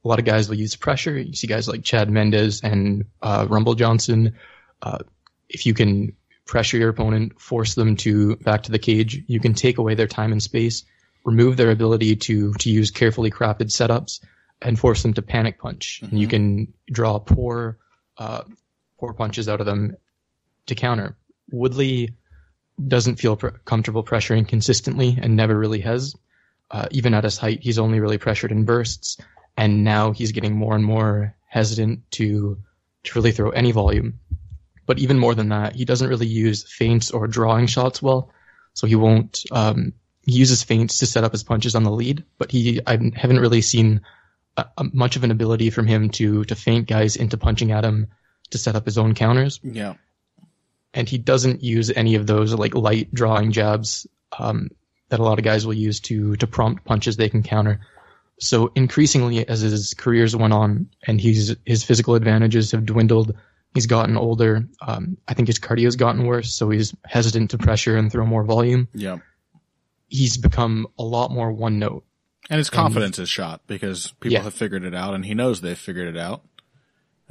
A lot of guys will use pressure. You see guys like Chad Mendes and Rumble Johnson. If you can pressure your opponent, force them back to the cage, you can take away their time and space, remove their ability to use carefully crafted setups, and force them to panic punch. Mm-hmm. And you can draw poor punches out of them to counter. Woodley doesn't feel comfortable pressuring consistently and never really has. Even at his height, he's only really pressured in bursts, and now he's getting more and more hesitant to really throw any volume. But even more than that, he doesn't really use feints or drawing shots well, so he won't. He uses feints to set up his punches on the lead, but I haven't really seen much of an ability from him to feint guys into punching at him to set up his own counters. Yeah. And he doesn't use any of those like light drawing jabs that a lot of guys will use to prompt punches they can counter. So increasingly, as his careers went on and his physical advantages have dwindled, he's gotten older. I think his cardio's gotten worse, so he's hesitant to pressure and throw more volume. Yeah. He's become a lot more one note. And his confidence is shot because people have figured it out, and he knows they've figured it out.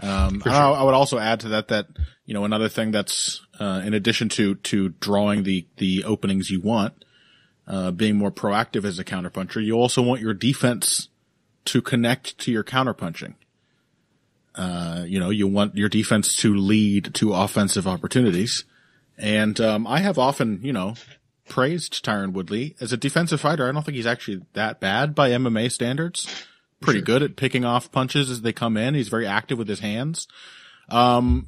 Sure. I would also add to that, another thing that's, in addition to drawing the openings you want, being more proactive as a counterpuncher, you also want your defense to connect to your counterpunching. You want your defense to lead to offensive opportunities. And, I have often, praised Tyron Woodley as a defensive fighter. I don't think he's actually that bad by MMA standards. Pretty good at picking off punches as they come in. He's very active with his hands. But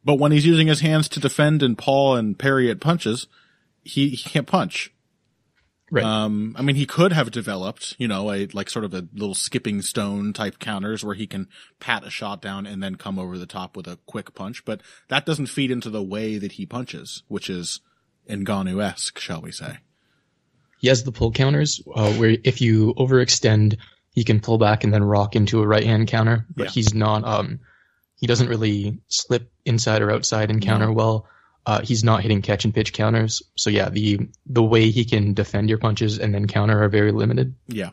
when he's using his hands to defend and paw and parry at punches, he can't punch. Right. He could have developed, sort of a little skipping stone type counters where he can pat a shot down and then come over the top with a quick punch. But that doesn't feed into the way that he punches, which is Ngannou-esque, shall we say. He has the pull counters, where if you overextend, he can pull back and then rock into a right-hand counter, but he's not, he doesn't really slip inside or outside and counter well. He's not hitting catch and pitch counters. So yeah, the way he can defend your punches and then counter are very limited. Yeah.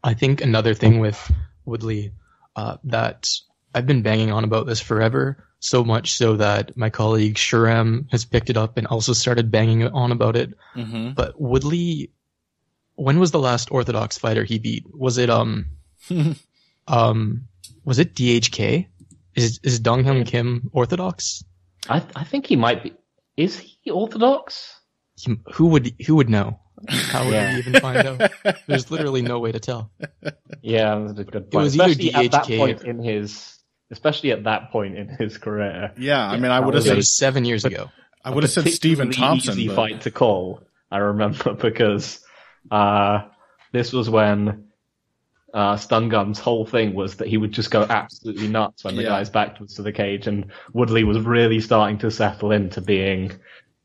I think another thing with Woodley, that I've been banging on about this forever, so much so that my colleague Shuram has picked it up and also started banging on about it. Mm-hmm. But Woodley, when was the last Orthodox fighter he beat? Was it was it DHK? Is Dong Hyun Kim Orthodox? I think he might be. Is he Orthodox? Who would know? How would we even find out? There's literally no way to tell. Yeah, that's a good point. It was especially either DHK at that point in his career. Yeah, I would have said it was 7 years ago. I would have said Stephen Thompson. Easy fight to call. I remember because this was when Stun Gun's whole thing was that he would just go absolutely nuts when the guy's back to the cage, and Woodley was really starting to settle into being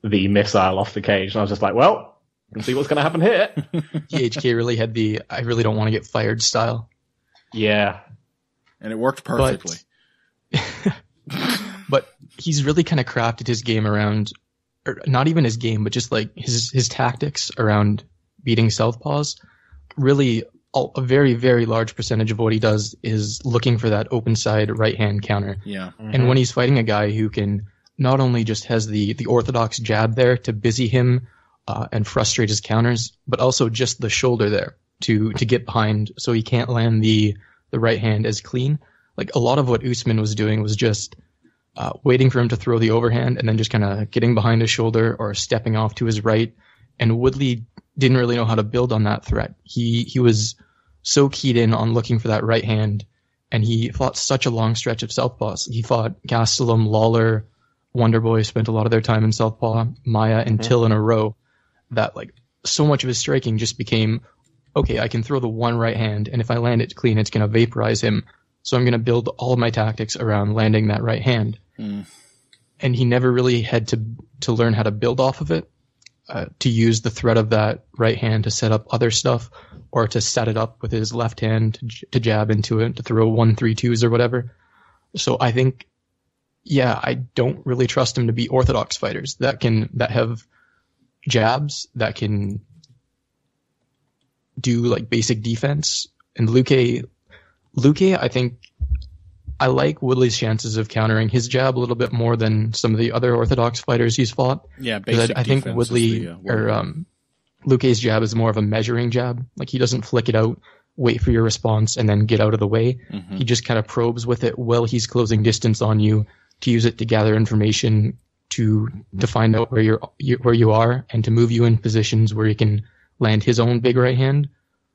the missile off the cage, and I was just like, well, you can see what's going to happen here. DHK really had the I really don't want to get fired style. Yeah. And it worked perfectly. But he's really kind of crafted his game around, or not even his game, but just like his tactics around beating southpaws really a very, very large percentage of what he does is looking for that open side right hand counter. Yeah. Mm-hmm. And when he's fighting a guy who can not only just has the orthodox jab there to busy him and frustrate his counters, but also just the shoulder there to get behind so he can't land the right hand as clean. Like a lot of what Usman was doing was just waiting for him to throw the overhand and then just kind of getting behind his shoulder or stepping off to his right. And Woodley didn't really know how to build on that threat. He was so keyed in on looking for that right hand, and he fought such a long stretch of southpaws. He fought Gastelum, Lawler, Wonderboy, spent a lot of their time in southpaw, Maya, and Till in a row, that like so much of his striking just became, okay, I can throw the one right hand, and if I land it clean, it's going to vaporize him. So I'm going to build all of my tactics around landing that right hand. And he never really had to learn how to build off of it, to use the threat of that right hand to set up other stuff, or to set it up with his left hand to jab into it, to throw 1-3-2s or whatever. So I think, yeah, I don't really trust him to be orthodox fighters that have jabs, that can do like basic defense. And Luque, I think I like Woodley's chances of countering his jab a little bit more than some of the other orthodox fighters he's fought. Yeah, basic I think Woodley Luque's jab is more of a measuring jab. Like he doesn't flick it out, wait for your response, and then get out of the way. Mm-hmm. He just kind of probes with it while he's closing distance on you to use it to gather information, to find out where you are, and to move you in positions where he can land his own big right hand.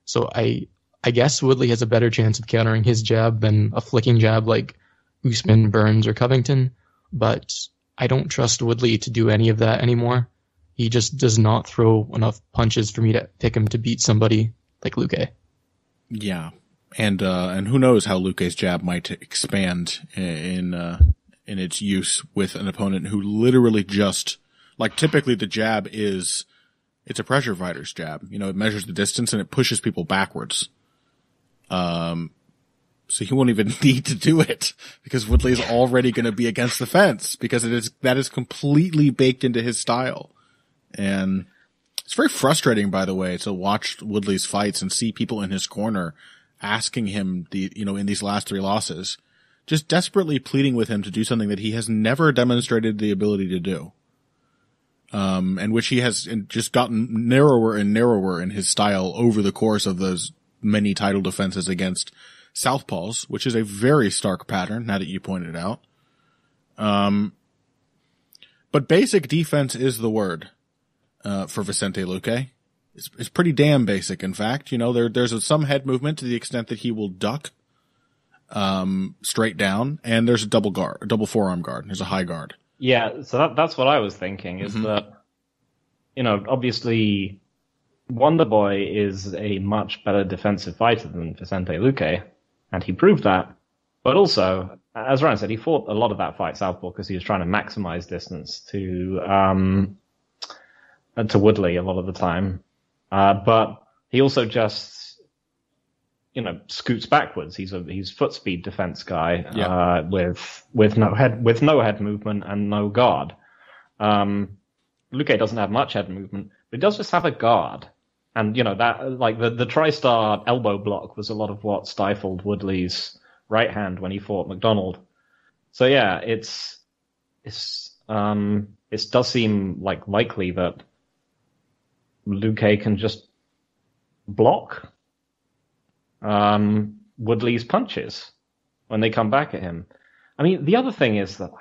So I guess Woodley has a better chance of countering his jab than a flicking jab like Usman, Burns, or Covington, but I don't trust Woodley to do any of that anymore. He just does not throw enough punches for me to pick him to beat somebody like Luque. Yeah, and who knows how Luque's jab might expand in its use with an opponent who literally just, like, typically the jab it's a pressure fighter's jab. You know, it measures the distance and it pushes people backwards. So he won't even need to do it because Woodley is already going to be against the fence because that is completely baked into his style. And it's very frustrating, by the way, to watch Woodley's fights and see people in his corner asking him in these last 3 losses, just desperately pleading with him to do something that he has never demonstrated the ability to do. And which he has just gotten narrower and narrower in his style over the course of those many title defenses against southpaws, which is a very stark pattern, now that you pointed out. But basic defense is the word for Vicente Luque. It's pretty damn basic, in fact. You know, there's some head movement to the extent that he will duck straight down, and there's a double forearm guard. There's a high guard. Yeah, so that's what I was thinking, is that, obviously Wonderboy is a much better defensive fighter than Vicente Luque, and he proved that. But also, as Ryan said, he fought a lot of that fight southpaw because he was trying to maximize distance to Woodley a lot of the time. But he also just, scoots backwards. He's foot speed defense guy, with no head movement and no guard. Luque doesn't have much head movement, but he does just have a guard. And, that, like, the TriStar elbow block was a lot of what stifled Woodley's right hand when he fought McDonald. So, yeah, it does seem likely that Luque can just block Woodley's punches when they come back at him. I mean, the other thing is that,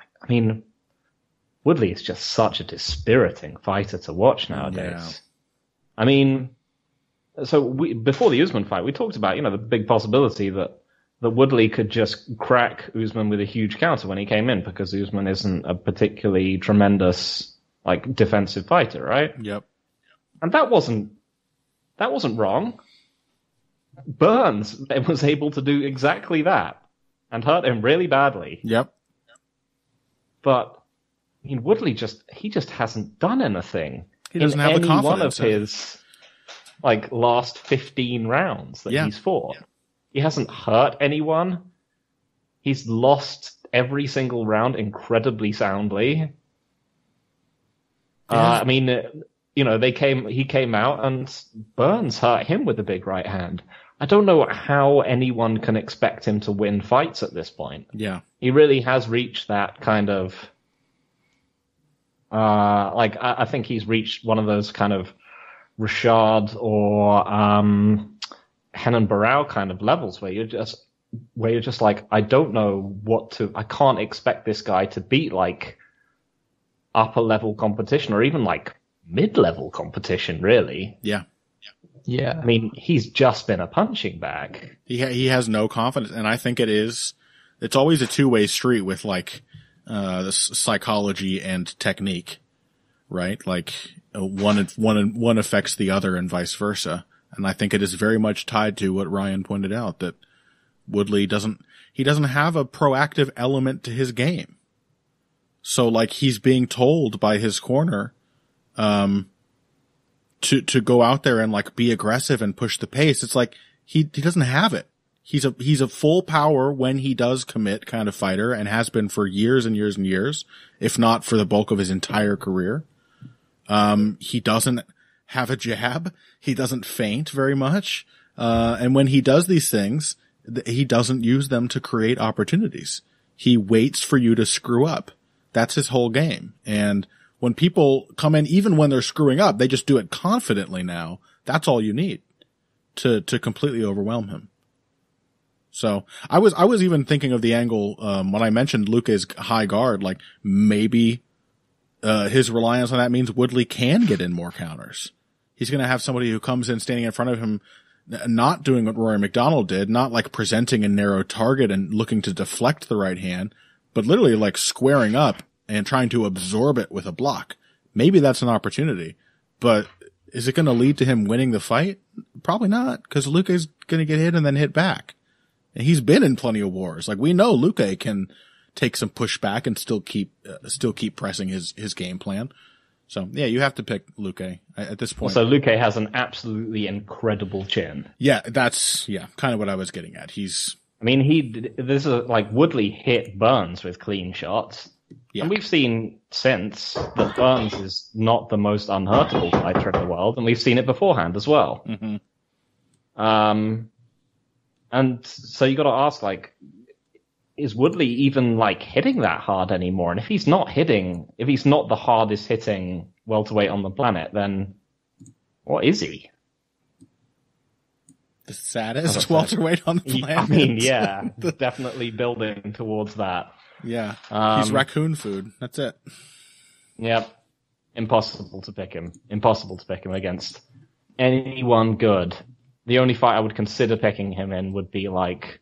Woodley is just such a dispiriting fighter to watch nowadays. Yeah. I mean, so before the Usman fight, we talked about, the big possibility that Woodley could just crack Usman with a huge counter when he came in, because Usman isn't a particularly tremendous, defensive fighter, right? Yep. And that wasn't wrong. Burns was able to do exactly that and hurt him really badly. Yep. But Woodley just hasn't done anything. He doesn't have the confidence. One of his last 15 rounds that he's fought. Yeah. He hasn't hurt anyone. He's lost every single round incredibly soundly. Yeah. He came out and Burns hurt him with a big right hand. I don't know how anyone can expect him to win fights at this point. Yeah. He really has reached that kind of, I think he's reached one of those kind of Rashad or Henan Barao kind of levels where you're just like, I don't know I can't expect this guy to beat like upper level competition or even like mid-level competition, really. Yeah. Yeah. I mean, he's just been a punching bag. He has no confidence, and I think it's always a two-way street with like the psychology and technique, right? Like one affects the other and vice versa. And I think it is very much tied to what Ryan pointed out, that Woodley doesn't have a proactive element to his game. So like he's being told by his corner to go out there and like be aggressive and push the pace. It's like he doesn't have it. He's a full power when he does commit kind of fighter, and has been for years and years and years, if not for the bulk of his entire career. He doesn't have a jab. He doesn't feint very much. And when he does these things, he doesn't use them to create opportunities. He waits for you to screw up. That's his whole game. And when people come in, even when they're screwing up, they just do it confidently now. That's all you need to completely overwhelm him. So I was even thinking of the angle, when I mentioned Luque's high guard, like maybe, his reliance on that means Woodley can get in more counters. He's going to have somebody who comes in standing in front of him, not doing what Rory McDonald did, not like presenting a narrow target and looking to deflect the right hand, but literally like squaring up and trying to absorb it with a block. Maybe that's an opportunity, but is it going to lead to him winning the fight? Probably not, because Luque is going to get hit and then hit back. And he's been in plenty of wars. Like we know Luque can take some pushback and still keep pressing his game plan. So yeah, you have to pick Luque at this point. So Luque has an absolutely incredible chin. Yeah, that's kind of what I was getting at. This is like Woodley hit Burns with clean shots. Yeah. And we've seen since that Burns is not the most unhurtable fighter in the world, and we've seen it beforehand as well. Mm-hmm. And so you got to ask, like, is Woodley even like hitting that hard anymore? And if he's not the hardest hitting welterweight on the planet, then what is he? The saddest welterweight on the planet? I mean, yeah, definitely building towards that. Yeah, he's raccoon food. That's it. Yep. Impossible to pick him against anyone good. The only fight I would consider picking him in would be like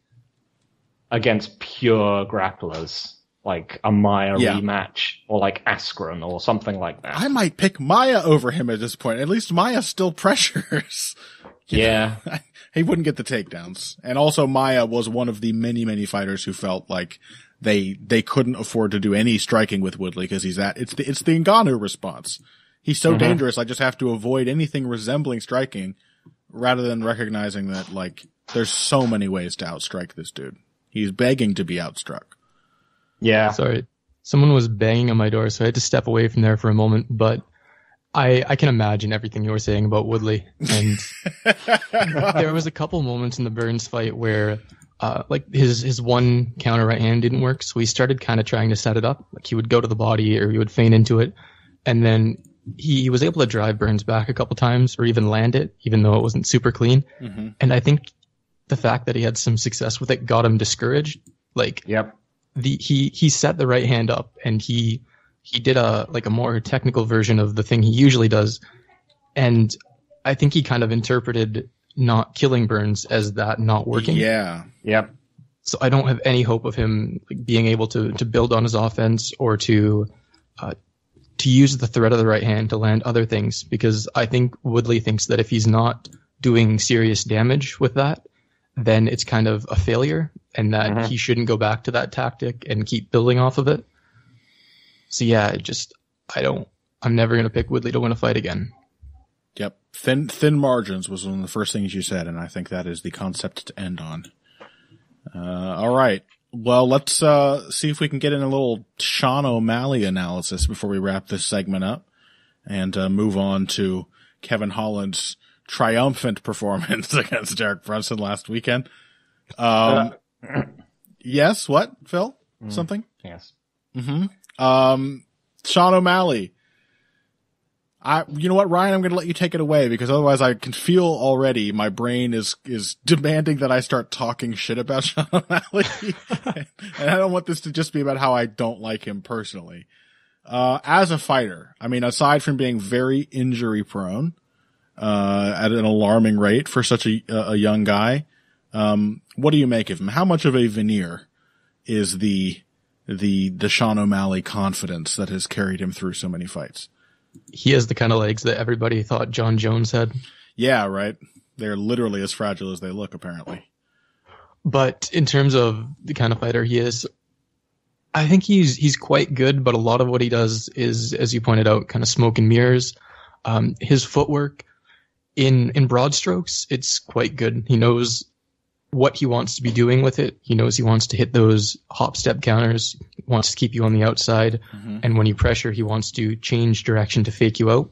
against pure grapplers, like a Maia rematch, or like Askren or something like that. I might pick Maia over him at this point. At least Maia still pressures. Yeah. He wouldn't get the takedowns. And also Maia was one of the many, many fighters who felt like they couldn't afford to do any striking with Woodley because it's the Ngannou response. He's so dangerous, I just have to avoid anything resembling striking rather than recognizing that, like, there's so many ways to outstrike this dude. He's begging to be outstruck. Yeah. Sorry. Someone was banging on my door, so I had to step away from there for a moment, but I can imagine everything you were saying about Woodley. And there was a couple moments in the Burns fight where like his one counter right hand didn't work, so he started kind of trying to set it up. Like he would go to the body or he would feint into it, and then he was able to drive Burns back a couple times or even land it, even though it wasn't super clean. Mm-hmm. And I think the fact that he had some success with it got him discouraged. Like, yep. He set the right hand up and he did a more technical version of the thing he usually does. And I think he kind of interpreted not killing Burns as that not working. Yeah. Yep. So I don't have any hope of him being able to build on his offense or to use the threat of the right hand to land other things, because I think Woodley thinks that if he's not doing serious damage with that, then it's kind of a failure and that he shouldn't go back to that tactic and keep building off of it. So yeah, I'm never going to pick Woodley to win a fight again. Yep. Thin margins was one of the first things you said, and I think that is the concept to end on. All right. Well, let's see if we can get in a little Sean O'Malley analysis before we wrap this segment up and move on to Kevin Holland's triumphant performance against Derek Brunson last weekend. Yes, what, Phil? Something? Yes. Sean O'Malley. You know what, Ryan, I'm going to let you take it away because otherwise I can feel already my brain is demanding that I start talking shit about Sean O'Malley. And I don't want this to just be about how I don't like him personally. As a fighter, I mean, aside from being very injury prone, at an alarming rate for such a young guy, what do you make of him? How much of a veneer is the Sean O'Malley confidence that has carried him through so many fights? He has the kind of legs that everybody thought John Jones had. Yeah, right. They're literally as fragile as they look, apparently. But in terms of the kind of fighter he is, I think he's quite good, but a lot of what he does is, as you pointed out, kind of smoke and mirrors. His footwork in broad strokes, it's quite good. He knows what he wants to be doing with it. He knows he wants to hit those hop step counters. He wants to keep you on the outside. And when you pressure, he wants to change direction to fake you out.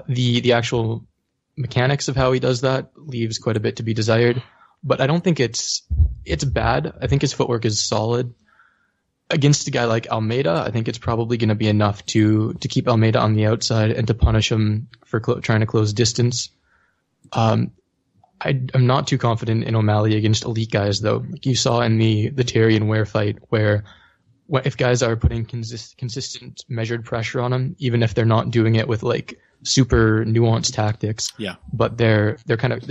The actual mechanics of how he does that leaves quite a bit to be desired, but I don't think it's bad. I think his footwork is solid. Against a guy like Almeida, I think it's probably going to be enough to keep Almeida on the outside and to punish him for trying to close distance. I'm not too confident in O'Malley against elite guys, though. Like you saw in the Terry and Ware fight, where if guys are putting consistent measured pressure on him, even if they're not doing it with like super nuanced tactics, but they're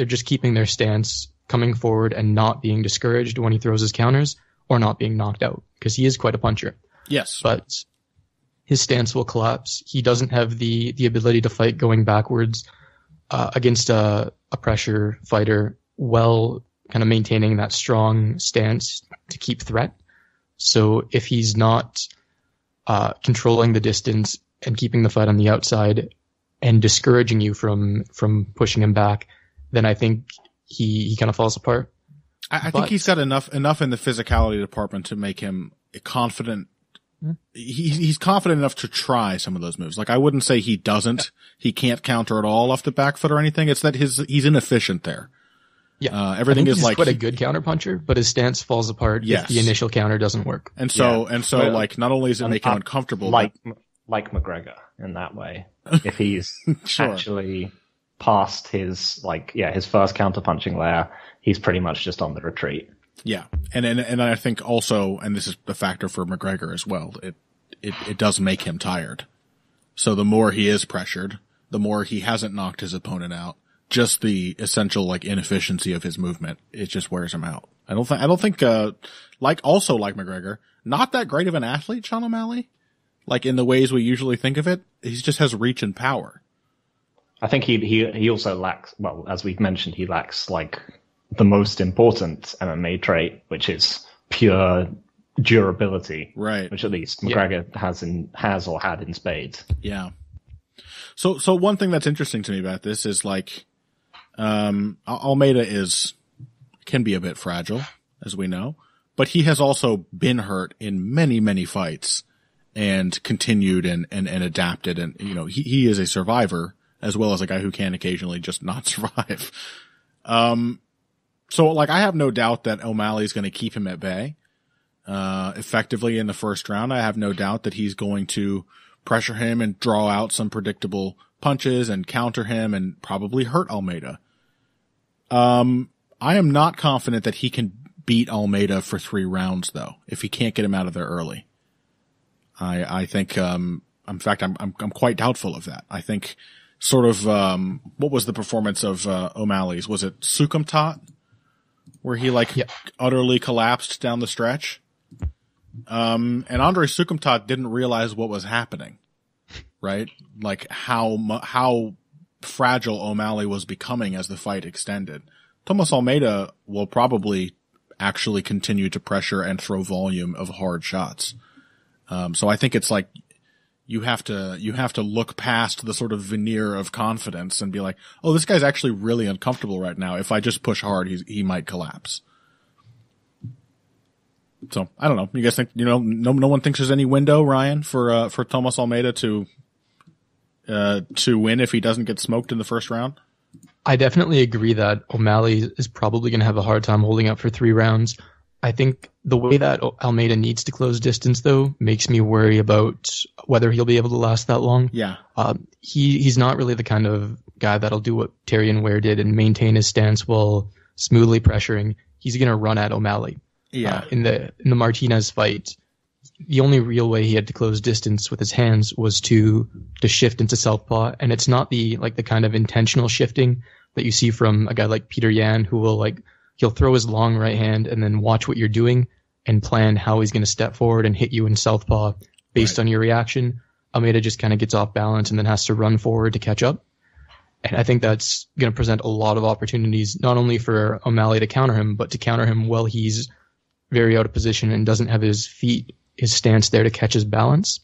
just keeping their stance, coming forward and not being discouraged when he throws his counters or not being knocked out, because he is quite a puncher. Yes. But his stance will collapse. He doesn't have the ability to fight going backwards against a pressure fighter, while kind of maintaining that strong stance to keep threat. So if he's not controlling the distance and keeping the fight on the outside and discouraging you from pushing him back, then I think he kind of falls apart. I think he's got enough in the physicality department to make him confident. He's confident enough to try some of those moves. Like, I wouldn't say he can't counter at all off the back foot or anything. It's that he's inefficient there. Yeah. Everything is he's like quite a good counter puncher, but his stance falls apart if the initial counter doesn't work. And so like, not only is it making him uncomfortable, like McGregor in that way. If he's actually past his first counter punching layer, he's pretty much just on the retreat. Yeah. And I think also, and this is a factor for McGregor as well, it does make him tired. So the more he is pressured, the more he hasn't knocked his opponent out, just the essential like inefficiency of his movement, it just wears him out. I don't think like McGregor, not that great of an athlete, Sean O'Malley, like in the ways we usually think of it. He just has reach and power. I think he also lacks, well, as we've mentioned, he lacks like the most important MMA trait, which is pure durability. Right. Which at least McGregor has or had in spades. Yeah. So one thing that's interesting to me about this is like, Almeida can be a bit fragile, as we know, but he has also been hurt in many, many fights and continued and adapted. And, you know, he is a survivor as well as a guy who can occasionally just not survive. So like, I have no doubt that O'Malley's going to keep him at bay, effectively in the first round. I have no doubt that he's going to pressure him and draw out some predictable punches and counter him and probably hurt Almeida. I am not confident that he can beat Almeida for 3 rounds though, if he can't get him out of there early. I think, in fact, I'm quite doubtful of that. I think sort of, what was the performance of, O'Malley's? Was it Sukumtat? Where he utterly collapsed down the stretch? And Andre Sukumtat didn't realize what was happening, right? Like how fragile O'Malley was becoming as the fight extended. Thomas Almeida will probably actually continue to pressure and throw volume of hard shots. So I think it's like you have to look past the sort of veneer of confidence and be like, oh, this guy's actually really uncomfortable right now. If I just push hard, he might collapse. So I don't know. You guys think, no one thinks there's any window, Ryan, for Thomas Almeida to win if he doesn't get smoked in the first round? I definitely agree that O'Malley is probably going to have a hard time holding up for 3 rounds. I think the way that Almeida needs to close distance, though, makes me worry about whether he'll be able to last that long. Yeah. He's not really the kind of guy that'll do what Terrion Ware did and maintain his stance while smoothly pressuring. He's going to run at O'Malley. Yeah. In the Martinez fight, the only real way he had to close distance with his hands was to shift into southpaw, and it's not the kind of intentional shifting that you see from a guy like Peter Yan, who will he'll throw his long right hand and then watch what you're doing and plan how he's going to step forward and hit you in southpaw based on your reaction. Almeida just kind of gets off balance and then has to run forward to catch up. And I think that's going to present a lot of opportunities, not only for O'Malley to counter him, but to counter him while he's very out of position and doesn't have his stance there to catch his balance.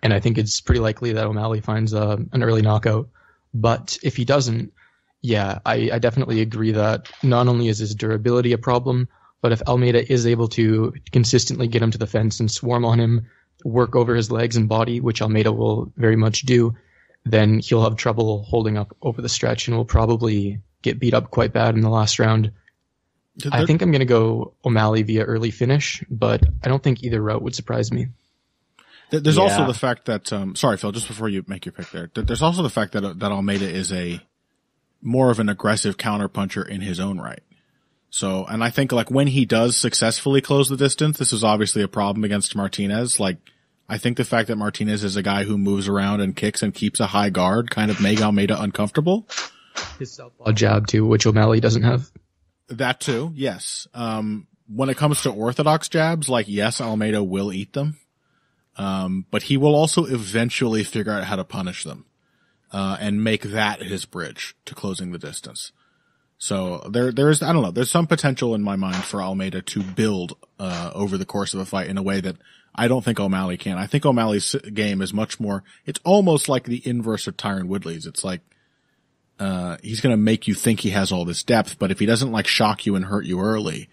And I think it's pretty likely that O'Malley finds an early knockout. But if he doesn't, yeah, I definitely agree that not only is his durability a problem, but if Almeida is able to consistently get him to the fence and swarm on him, work over his legs and body, which Almeida will very much do, then he'll have trouble holding up over the stretch and will probably get beat up quite bad in the last round. I think I'm going to go O'Malley via early finish, but I don't think either route would surprise me. There's also the fact that, sorry, Phil, just before you make your pick there, there's also the fact that Almeida is more of an aggressive counterpuncher in his own right. So, and I think when he does successfully close the distance, this is obviously a problem against Martinez. I think the fact that Martinez is a guy who moves around and kicks and keeps a high guard kind of make Almeida uncomfortable. His southpaw jab too, which O'Malley doesn't have. That too, yes. When it comes to orthodox jabs, yes, Almeida will eat them. But he will also eventually figure out how to punish them, and make that his bridge to closing the distance. So there's, I don't know, there's some potential in my mind for Almeida to build, over the course of a fight in a way that I don't think O'Malley can. I think O'Malley's game is much more, it's almost like the inverse of Tyron Woodley's. It's he's going to make you think he has all this depth, but if he doesn't shock you and hurt you early,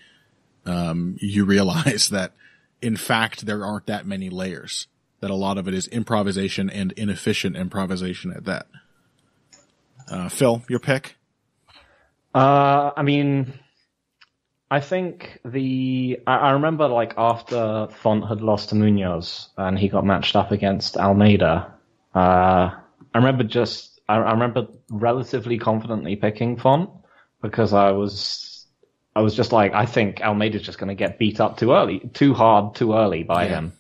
you realize that in fact there aren't that many layers, that a lot of it is improvisation and inefficient improvisation at that. Phil, your pick? I think I remember after Font had lost to Munoz and he got matched up against Almeida, I remember relatively confidently picking Font because I was just I think Almeida's just going to get beat up too hard, too early by him.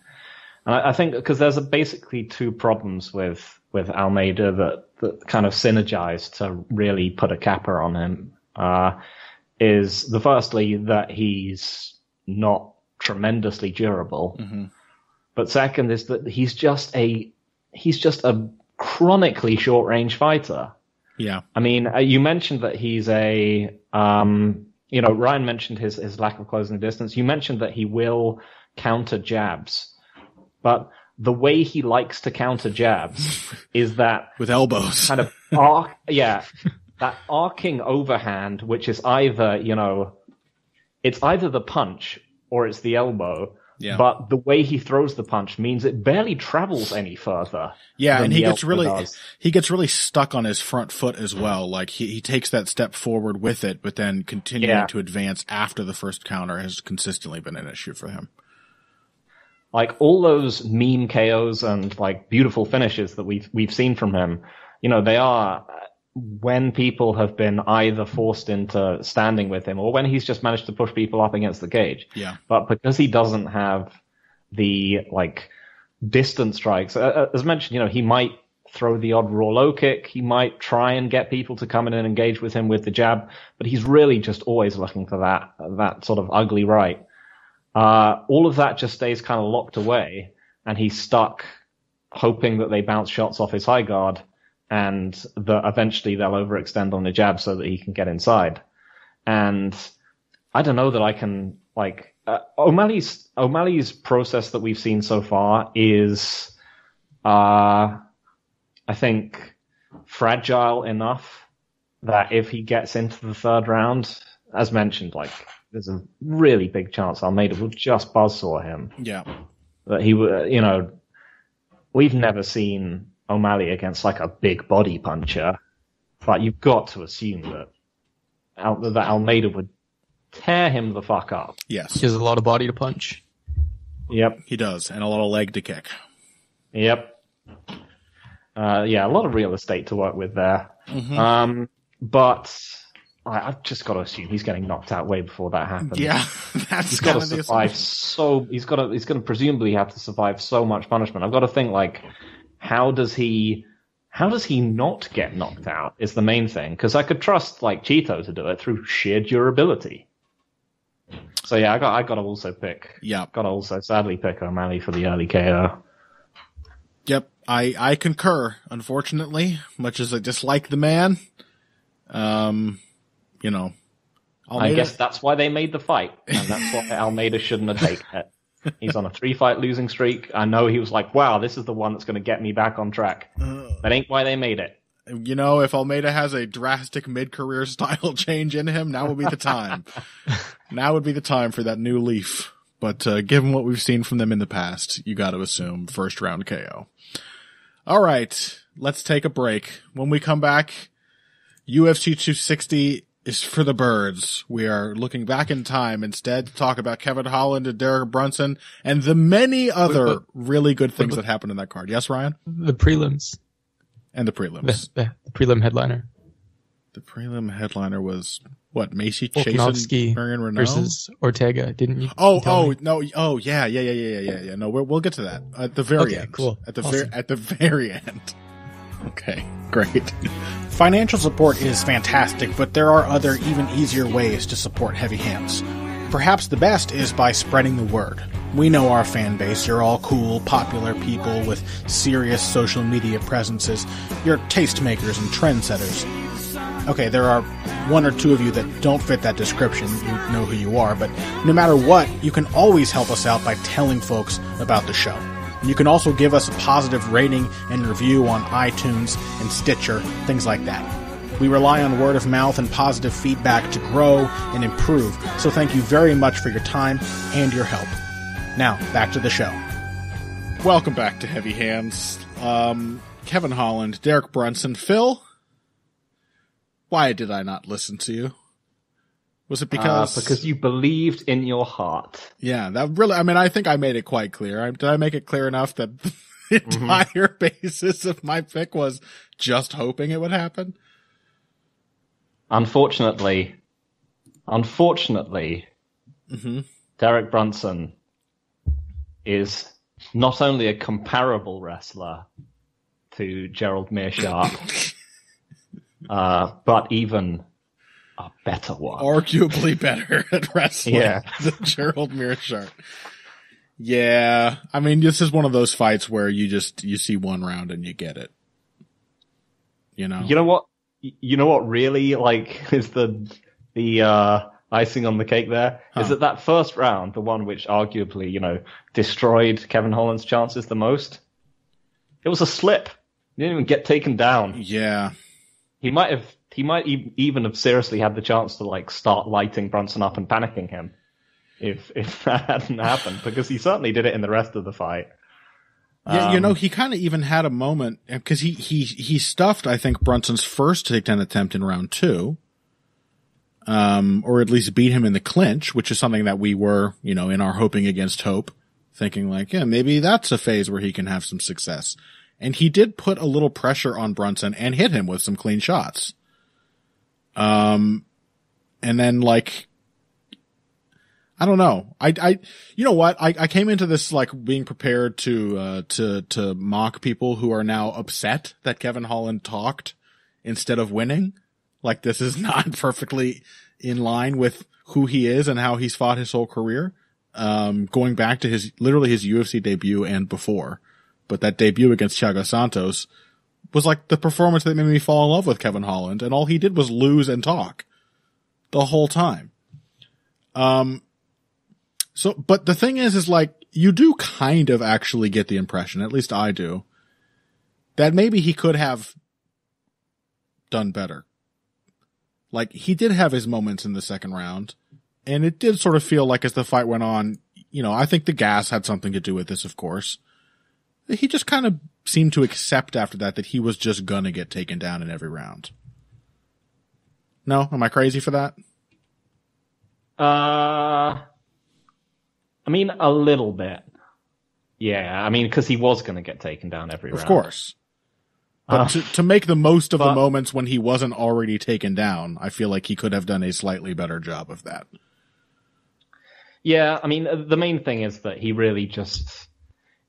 And I think because there's basically 2 problems with Almeida that kind of synergize to really put a capper on him. Is the firstly that he's not tremendously durable, but second is that he's just a chronically short range fighter. Yeah. I mean, you mentioned that he's Ryan mentioned his lack of closing the distance. You mentioned that he will counter jabs, but the way he likes to counter jabs is that with elbows, kind of that arcing overhand, which is either it's either the punch or it's the elbow. Yeah. But the way he throws the punch means it barely travels any further. Yeah, and he gets really stuck on his front foot as well. He takes that step forward with it, but then continuing to advance after the first counter has consistently been an issue for him. All those meme KOs and beautiful finishes that we've seen from him, they are when people have been either forced into standing with him or when he's just managed to push people up against the cage. Yeah. But because he doesn't have the distance strikes, as mentioned, he might throw the odd raw low kick. He might try and get people to come in and engage with him with the jab, but he's really just always looking for that sort of ugly right. All of that just stays kind of locked away, and he's stuck hoping that they bounce shots off his high guard and that eventually they'll overextend on the jab so that he can get inside. And I don't know that I can, O'Malley's process that we've seen so far is, I think, fragile enough that if he gets into the 3rd round, as mentioned, there's a really big chance Almeida will just buzzsaw him. Yeah. That he would, we've never seen O'Malley against a big body puncher. But you've got to assume that Almeida would tear him the fuck up. Yes. He has a lot of body to punch. Yep. He does, and a lot of leg to kick. Yep. Yeah, a lot of real estate to work with there. Mm-hmm. But I've just got to assume he's getting knocked out way before that happens. Yeah, that's He's got to kind of the survive assumption. he's going to presumably have to survive so much punishment. I've got to think, like, how does he not get knocked out is the main thing. Because I could trust, like, Cheeto to do it through sheer durability. So yeah, I got to also pick. Yeah. Got to also sadly pick O'Malley for the early KO. Yep, I concur. Unfortunately, much as I dislike the man, you know, I guess that's why they made the fight, and that's why Almeida shouldn't have taken it. He's on a 3-fight losing streak. I know he was like, wow, this is the one that's going to get me back on track. That ain't why they made it. You know, if Almeida has a drastic mid-career style change in him, now would be the time. Now would be the time for that new leaf. But given what we've seen from them in the past, you got to assume first round KO. All right, let's take a break. When we come back, UFC 260 is for the birds. We are looking back in time instead to talk about Kevin Holland and Derek Brunson and the many other really good things that happened in that card. Yes, Ryan? The prelims. And the prelims. The prelim headliner. The prelim headliner was what? Macy Volkanovski Marion Renault versus Ortega. Didn't you? No. Yeah. No, we'll get to that at the very end. Cool. At the very end. Okay, great. Financial support is fantastic, but there are other, even easier ways to support Heavy Hands. Perhaps the best is by spreading the word. We know our fan base. You're all cool, popular people with serious social media presences. You're tastemakers and trendsetters. Okay, there are one or two of you that don't fit that description. You know who you are, but no matter what, you can always help us out by telling folks about the show. You can also give us a positive rating and review on iTunes and Stitcher, things like that. We rely on word of mouth and positive feedback to grow and improve, so thank you very much for your time and your help. Now, back to the show. Welcome back to Heavy Hands. Kevin Holland, Derek Brunson, Phil, why did I not listen to you? Was it because you believed in your heart? Yeah, that really, I mean, I think I made it quite clear. Did I make it clear enough that the entire basis of my pick was just hoping it would happen? Unfortunately, Derek Brunson is not only a comparable wrestler to Gerald Meerschaert, but even a better one. Arguably better at wrestling than Gerald Meerschaert. Yeah, I mean, this is one of those fights where you see one round and you get it. You know? You know what really, like, is the icing on the cake there? Is that first round, the one which arguably, destroyed Kevin Holland's chances the most? It was a slip. He didn't even get taken down. Yeah. He might even have seriously had the chance to, like, start lighting Brunson up and panicking him if that hadn't happened, because he certainly did it in the rest of the fight. Yeah, he kind of even had a moment, because he stuffed, I think, Brunson's first takedown attempt in round 2, or at least beat him in the clinch, which is something that we were, in our hoping against hope, thinking like, yeah, maybe that's a phase where he can have some success. And he did put a little pressure on Brunson and hit him with some clean shots. And then, like, I don't know. You know what? I came into this, like, being prepared to mock people who are now upset that Kevin Holland talked instead of winning. Like, this is not perfectly in line with who he is and how he's fought his whole career. Going back to his UFC debut and before. But that debut against Thiago Santos was like the performance that made me fall in love with Kevin Holland, and all he did was lose and talk the whole time. But the thing is like, you do kind of actually get the impression, at least I do, that maybe he could have done better. Like, he did have his moments in the second round, and it did sort of feel like as the fight went on, I think the gas had something to do with this, of course. He just kind of seemed to accept after that he was just gonna get taken down in every round. No? Am I crazy for that? I mean, a little bit. Yeah, I mean, because he was going to get taken down every round. Of course. But to make the most of the moments when he wasn't already taken down, I feel like he could have done a slightly better job of that. Yeah, I mean, the main thing is that he really just...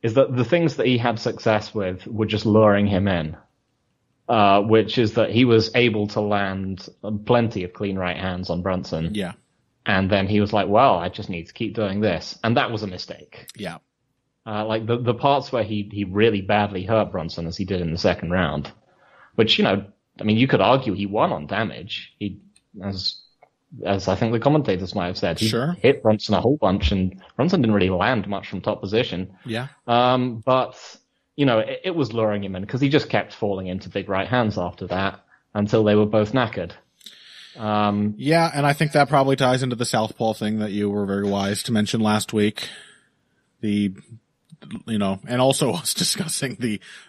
is that the things that he had success with were just luring him in. Which is that he was able to land plenty of clean right hands on Brunson. Yeah. And then he was like, well, I just need to keep doing this. And that was a mistake. Yeah. Like the parts where he really badly hurt Brunson, as he did in the second round, which, you know, I mean, you could argue he won on damage. He, as I think the commentators might have said, he hit Brunson a whole bunch, and Brunson didn't really land much from top position. Yeah. But, you know, it was luring him in, because he just kept falling into big right hands after that until they were both knackered. Yeah, and I think that probably ties into the southpaw thing that you were very wise to mention last week. You know, and also us discussing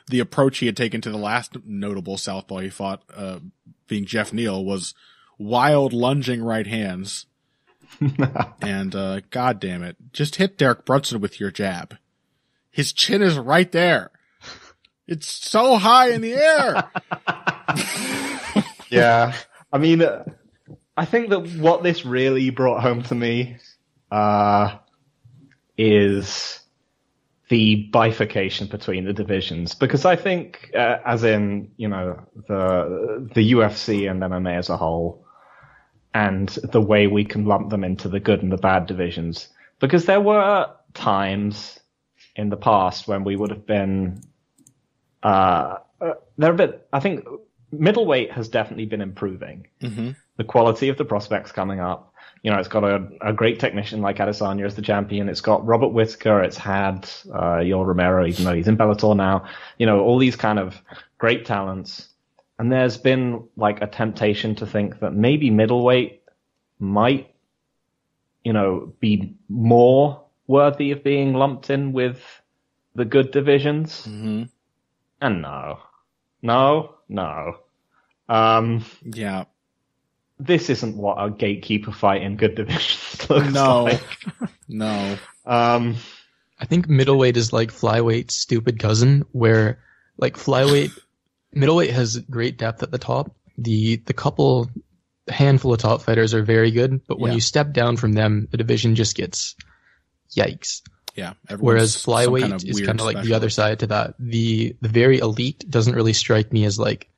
the approach he had taken to the last notable southpaw he fought, being Jeff Neal, was wild lunging right hands. And, God damn it, just hit Derek Brunson with your jab. His chin is right there. It's so high in the air. Yeah. I mean, I think that what this really brought home to me, is the bifurcation between the divisions, because I think, as in, you know, the UFC and MMA as a whole, and the way we can lump them into the good and the bad divisions, because there were times in the past when we would have been, I think middleweight has definitely been improving. Mm-hmm. The quality of the prospects coming up. You know, it's got a great technician like Adesanya as the champion. It's got Robert Whittaker. It's had Yoel Romero, even though he's in Bellator now. You know, all these kind of great talents. And there's been like a temptation to think that maybe middleweight might, you know, be more worthy of being lumped in with the good divisions. Mm-hmm. And no. Yeah. This isn't what a gatekeeper fight in good divisions looks like. No. I think middleweight is like flyweight's stupid cousin, where like middleweight has great depth at the top. The handful of top fighters are very good, but when you step down from them, the division just gets yikes. Yeah. Whereas flyweight is kind of like the other side to that. The very elite doesn't really strike me as like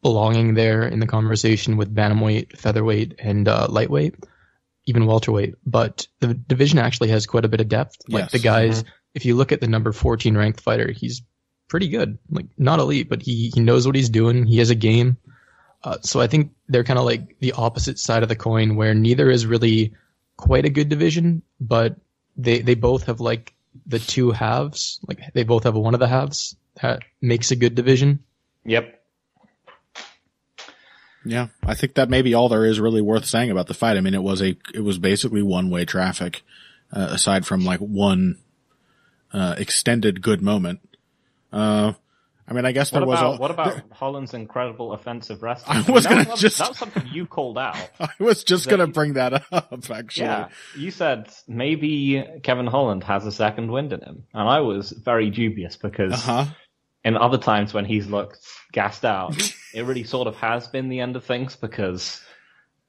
belonging there in the conversation with bantamweight, featherweight, and lightweight, even welterweight. But the division actually has quite a bit of depth. Like the guys, if you look at the number 14 ranked fighter, he's pretty good. Like not elite, but he knows what he's doing. He has a game. So I think they're kind of like the opposite side of the coin, where neither is really quite a good division, but they both have like the two halves. Like they both have one of the halves that makes a good division. Yep. Yeah, I think that may be all there is really worth saying about the fight. I mean, it was basically one-way traffic, aside from like one extended good moment. I mean, I guess what about Holland's incredible offensive wrestling? That's something you called out. I was just going to bring that up, actually. Yeah, you said maybe Kevin Holland has a second wind in him, and I was very dubious because in other times when he's looked gassed out, it really sort of has been the end of things, because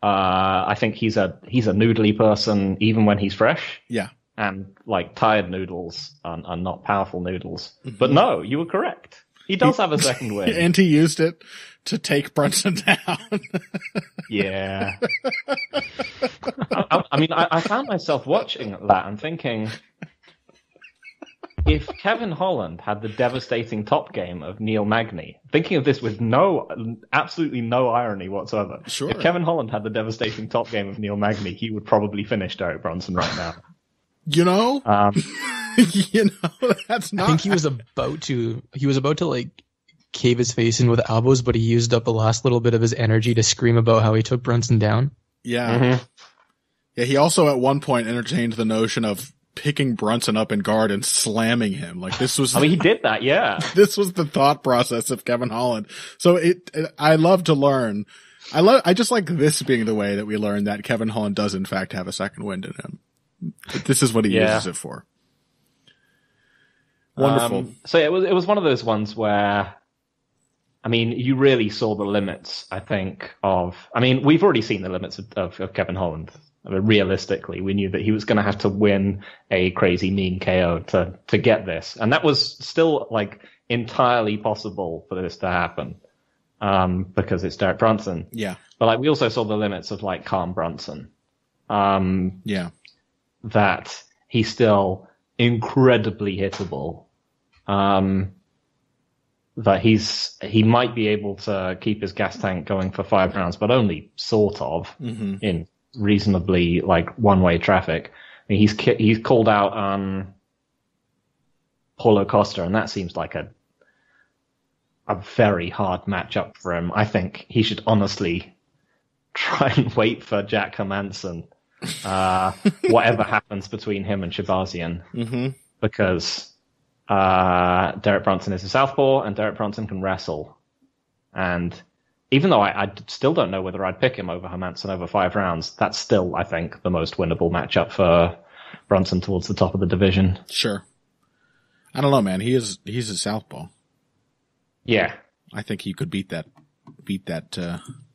I think he's a noodly person even when he's fresh. Yeah. And like tired noodles are not powerful noodles. Mm-hmm. But no, you were correct. He does have a second win. And he used it to take Brunson down. Yeah. I mean, I found myself watching that and thinking, if Kevin Holland had the devastating top game of Neil Magny, thinking of this with absolutely no irony whatsoever. Sure. If Kevin Holland had the devastating top game of Neil Magny, he would probably finish Derek Brunson right now. You know? That's not... I think he was about to like cave his face in with elbows, but he used up the last little bit of his energy to scream about how he took Brunson down. Yeah. Mm-hmm. Yeah, he also at one point entertained the notion of picking Brunson up in guard and slamming him. Like this was... I mean, he did that, yeah. This was the thought process of Kevin Holland. So I love to learn I just like this being the way that we learn that Kevin Holland does in fact have a second wind in him. This is what he uses it for. Wonderful. So it was one of those ones where, I mean, you really saw the limits, I think, we've already seen the limits of Kevin Holland. I mean, realistically, we knew that he was going to have to win a crazy mean KO to get this. And that was still, like, entirely possible for this to happen, because it's Derek Brunson. Yeah. But, like, we also saw the limits of, like, Calm Brunson. Yeah. That he's still incredibly hittable. That he might be able to keep his gas tank going for 5 rounds, but only sort of in reasonably like one-way traffic. I mean, he's called out Paulo Costa, and that seems like a very hard matchup for him. I think he should honestly try and wait for Jack Hermansson, whatever happens between him and Shabazian, because Derek Brunson is a southpaw, and Derek Brunson can wrestle. And even though I still don't know whether I'd pick him over Hermansson over 5 rounds, that's still, I think, the most winnable matchup for Brunson towards the top of the division. Sure. I don't know, man. He's a southpaw. Yeah. I think he could beat that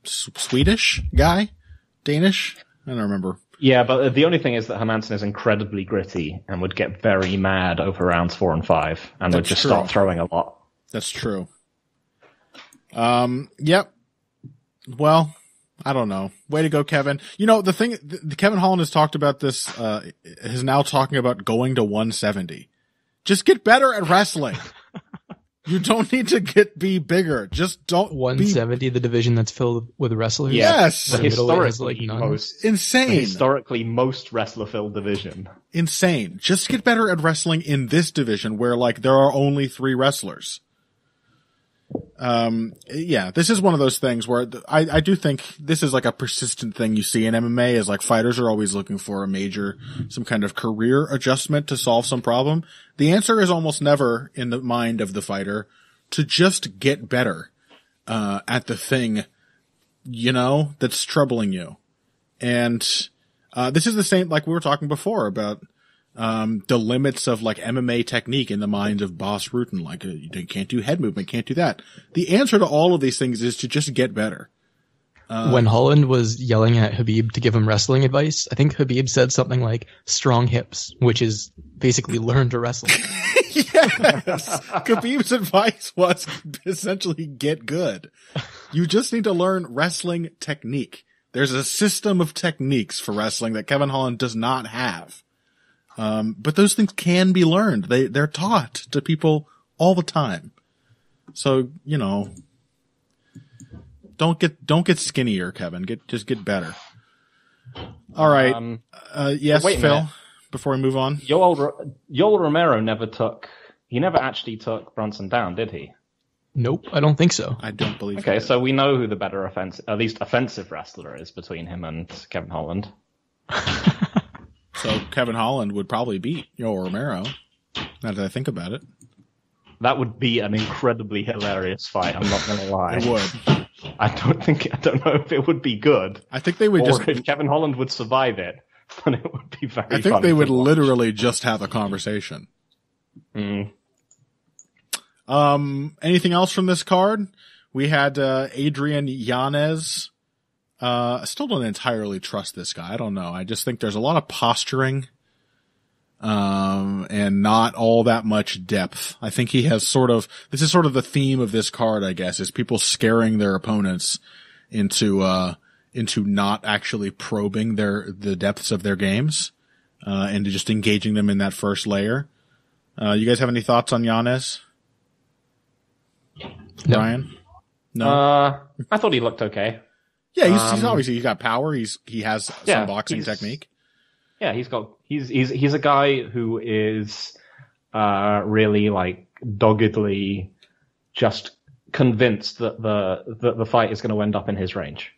Swedish guy? Danish? I don't remember. Yeah, but the only thing is that Hermansson is incredibly gritty and would get very mad over rounds 4 and 5 and would just start throwing a lot. That's true. Yep. Well, I don't know. Way to go, Kevin. You know, the thing, Kevin Holland has talked about this, is now talking about going to 170. Just get better at wrestling. You don't need to be bigger. Just don't 170, the division that's filled with wrestlers. Yes. The historically most wrestler-filled division. Insane. Just get better at wrestling in this division where, like, there are only 3 wrestlers. Yeah, this is one of those things where I do think this is like a persistent thing you see in MMA, is like fighters are always looking for some kind of career adjustment to solve some problem. The answer is almost never in the mind of the fighter to just get better, at the thing, that's troubling you. And, this is the same, like we were talking before about, the limits of like MMA technique in the mind of Boss Rutan. Like, you can't do head movement, can't do that. The answer to all of these things is to just get better. When Holland was yelling at Khabib to give him wrestling advice, I think Khabib said something like strong hips, which is basically learn to wrestle. Yes. Khabib's advice was essentially get good. You just need to learn wrestling technique. There's a system of techniques for wrestling that Kevin Holland does not have. But those things can be learned. They're taught to people all the time. So, don't get skinnier, Kevin. Just get better. All right. Yes, Phil, before we move on. Yoel Romero never actually took Brunson down, did he? Nope, I don't think so. I don't believe Okay, so we know who the better offensive wrestler is between him and Kevin Holland. So Kevin Holland would probably beat Yoel Romero, now that I think about it. That would be an incredibly hilarious fight, I'm not going to lie. It would. I don't know if it would be good. I think they would if Kevin Holland would survive it, then it would be very I think they would literally just have a conversation. Anything else from this card? We had Adrian Yanez. I still don't entirely trust this guy. I don't know. I just think there's a lot of posturing, and not all that much depth. I think he has this is sort of the theme of this card, I guess, is people scaring their opponents into not actually probing the depths of their games, and just engaging them in that first layer. You guys have any thoughts on Yanez? No. Brian? No. I thought he looked okay. Yeah, he's obviously, he's got power. He has some boxing technique. Yeah, he's a guy who is, really like doggedly just convinced that the fight is going to end up in his range.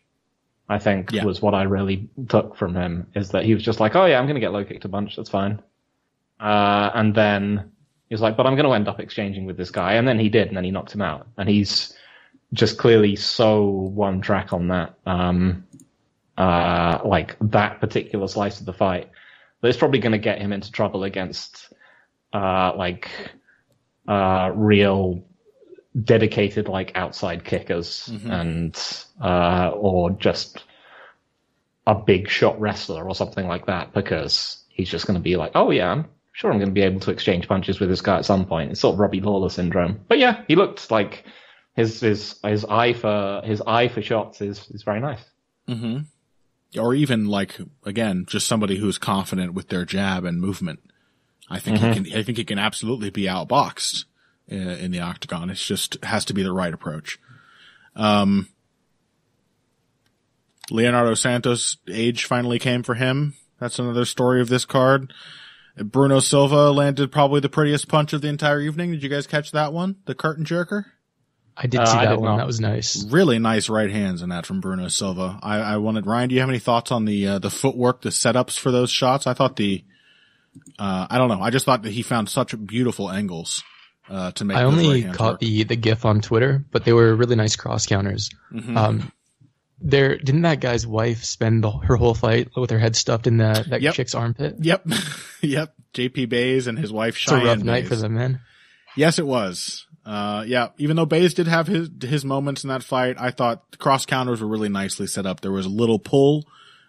I think was what I really took from him, is that he was just like, oh yeah, I'm going to get low kicked a bunch. That's fine. And then he was like, but I'm going to end up exchanging with this guy. And then he did, and then he knocked him out. And he's just clearly so one track on that, like that particular slice of the fight, that it's probably going to get him into trouble against, real dedicated, like, outside kickers and, or just a big shot wrestler or something like that, because he's just going to be like, oh yeah, I'm sure I'm going to be able to exchange punches with this guy at some point. It's sort of Robbie Lawler syndrome. But yeah, he looked like his eye for shots is very nice. Mm-hmm. Or even, like, again, just somebody who's confident with their jab and movement. I think he can absolutely be outboxed in the octagon. It's just has to be the right approach. Leonardo Santos, age finally came for him. That's another story of this card. Bruno Silva landed probably the prettiest punch of the entire evening. Did you guys catch that one? The curtain jerker? I did see that one. That was nice. Really nice right hands in that from Bruno Silva. I wanted, Ryan, do you have any thoughts on the footwork, the setups for those shots? I thought I don't know. I just thought that he found such beautiful angles, to make. I only caught the GIF on Twitter, but they were really nice cross counters. Mm-hmm. Didn't that guy's wife spend her whole fight with her head stuffed in that chick's armpit? Yep. Yep. JP Bays and his wife Cheyenne. It's a rough night for them, man. Yes, it was. Yeah, even though Bays did have his moments in that fight, I thought the cross counters were really nicely set up. There was a little pull,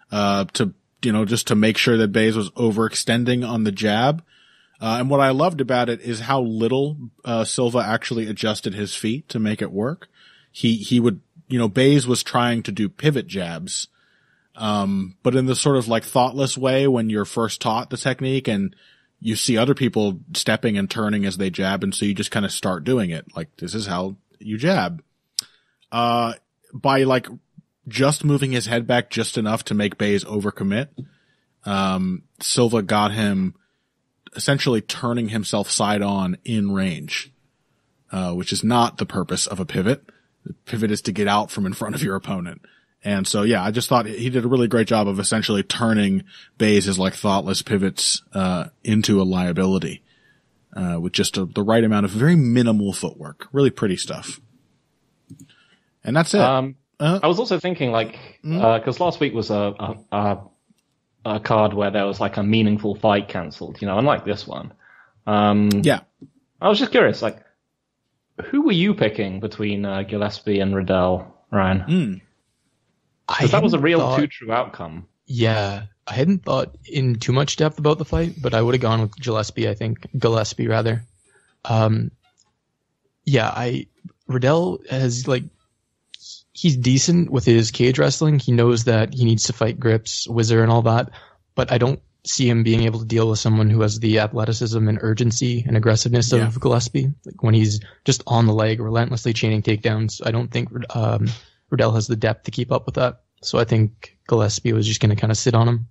just to make sure that Bays was overextending on the jab. And what I loved about it is how little, Silva actually adjusted his feet to make it work. He would, Bays was trying to do pivot jabs, but in the sort of like thoughtless way when you're first taught the technique and you see other people stepping and turning as they jab, and so you just kind of start doing it. Like, this is how you jab. By like just moving his head back just enough to make Bays overcommit, Silva got him essentially turning himself side on in range, which is not the purpose of a pivot. The pivot is to get out from in front of your opponent. And so, yeah, I just thought he did a really great job of essentially turning Bays' like thoughtless pivots, into a liability, with just the right amount of very minimal footwork. Really pretty stuff. And that's it. I was also thinking, cause last week was a card where there was like a meaningful fight cancelled, unlike this one. Yeah. I was just curious, like, who were you picking between Gillespie and Riddell, Ryan? Because that was a real two-true outcome. Yeah, I hadn't thought in too much depth about the fight, but I would have gone with Gillespie, rather. Riddell has, like, he's decent with his cage wrestling. He knows that he needs to fight grips, whizzer, and all that, but I don't see him being able to deal with someone who has the athleticism and urgency and aggressiveness of Gillespie. Like, when he's just on the leg, relentlessly chaining takedowns, I don't think Riddell has the depth to keep up with that. So I think Gillespie was just going to kind of sit on him.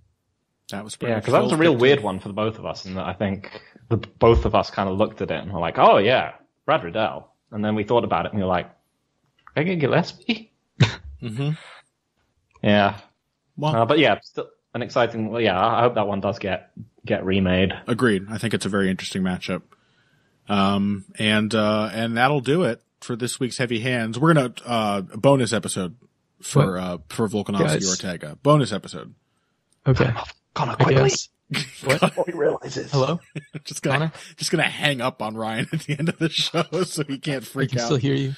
That was pretty because that was a real weird one for the both of us. And I think both of us kind of looked at it and were like, oh yeah, Brad Riddell. And then we thought about it and we were like, can I get Gillespie? Mm-hmm. Yeah. Well, but yeah, still an exciting, I hope that one does get remade. Agreed. I think it's a very interesting matchup. And that'll do it for this week's Heavy Hands. We're gonna bonus episode for Volkanovski-Ortega. Bonus episode. Okay. Connor, quickly. What? Before he realizes. Hello? just gonna hang up on Ryan at the end of the show so he can't freak out. I can still hear you.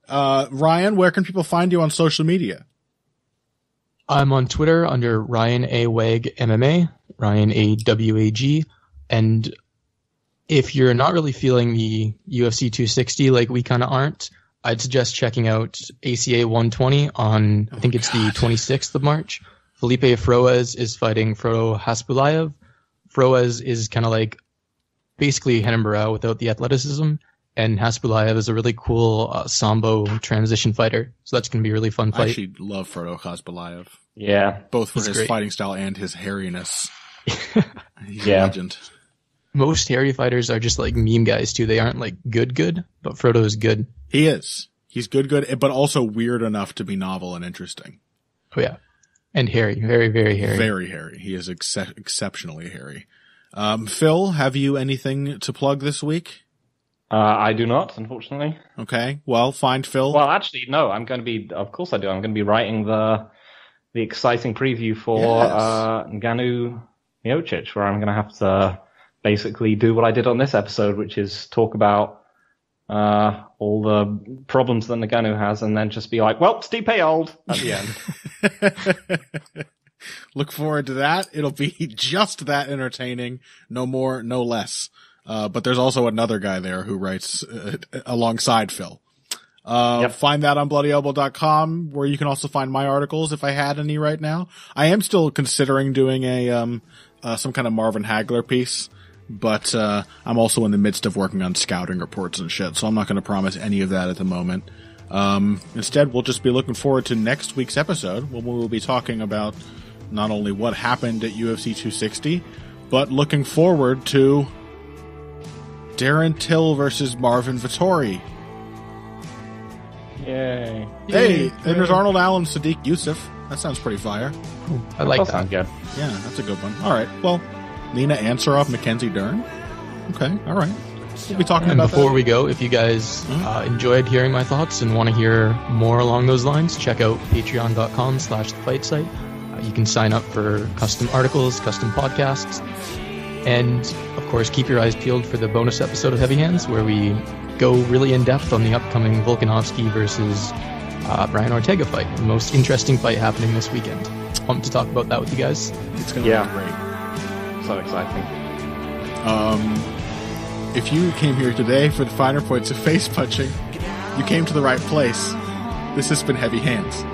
Ryan, where can people find you on social media? I'm on Twitter under Ryan A. Wag MMA, Ryan A. WAG, and if you're not really feeling the UFC 260 like we kind of aren't, I'd suggest checking out ACA 120 on, I think it's the 26th of March. Felipe Froez is fighting Frodo Haspulayev. Froez is kind of like basically Renan Barão without the athleticism, and Haspulayev is a really cool sambo transition fighter. So that's going to be a really fun fight. I actually love Frodo Haspulayev. Yeah. Both for his fighting style and his hairiness. He's a legend. Most hairy fighters are just like meme guys too. They aren't like good, but Frodo is good. He is. He's good, but also weird enough to be novel and interesting. Oh yeah. And hairy. Very, very hairy. Very hairy. He is exceptionally hairy. Phil, have you anything to plug this week? I do not, unfortunately. Okay, well, find Phil. Well, actually, no. I'm going to be. Of course, I do. I'm going to be writing the exciting preview for Ngannou Miocic, where I'm going to have to basically do what I did on this episode, which is talk about all the problems that Ngannou has, and then just be like, "Well, Stipe old" at the end. Look forward to that. It'll be just that entertaining, no more, no less. But there's also another guy there who writes alongside Phil. Find that on bloodyelbow.com, where you can also find my articles if I had any right now. I am still considering doing some kind of Marvin Hagler piece, but I'm also in the midst of working on scouting reports and shit, so I'm not going to promise any of that at the moment. Instead, we'll just be looking forward to next week's episode, when we will be talking about not only what happened at UFC 260, but looking forward to Darren Till versus Marvin Vettori. Yay. Hey, and there's Arnold Allen, Sadiq Youssef. That sounds pretty fire. Ooh, I like that. Sounds good. Yeah, that's a good one. All right. Well, Nina Ansaroff, Mackenzie Dern. Okay. All right. We'll be talking about before that. we go, if you guys enjoyed hearing my thoughts and want to hear more along those lines, check out patreon.com/thefightsite. You can sign up for custom articles, custom podcasts, and of course, keep your eyes peeled for the bonus episode of Heavy Hands, where we go really in depth on the upcoming Volkanovski versus Brian Ortega fight, the most interesting fight happening this weekend. Pumped to talk about that with you guys. It's going to be great. So exciting. If you came here today for the finer points of face punching, you came to the right place. This has been Heavy Hands.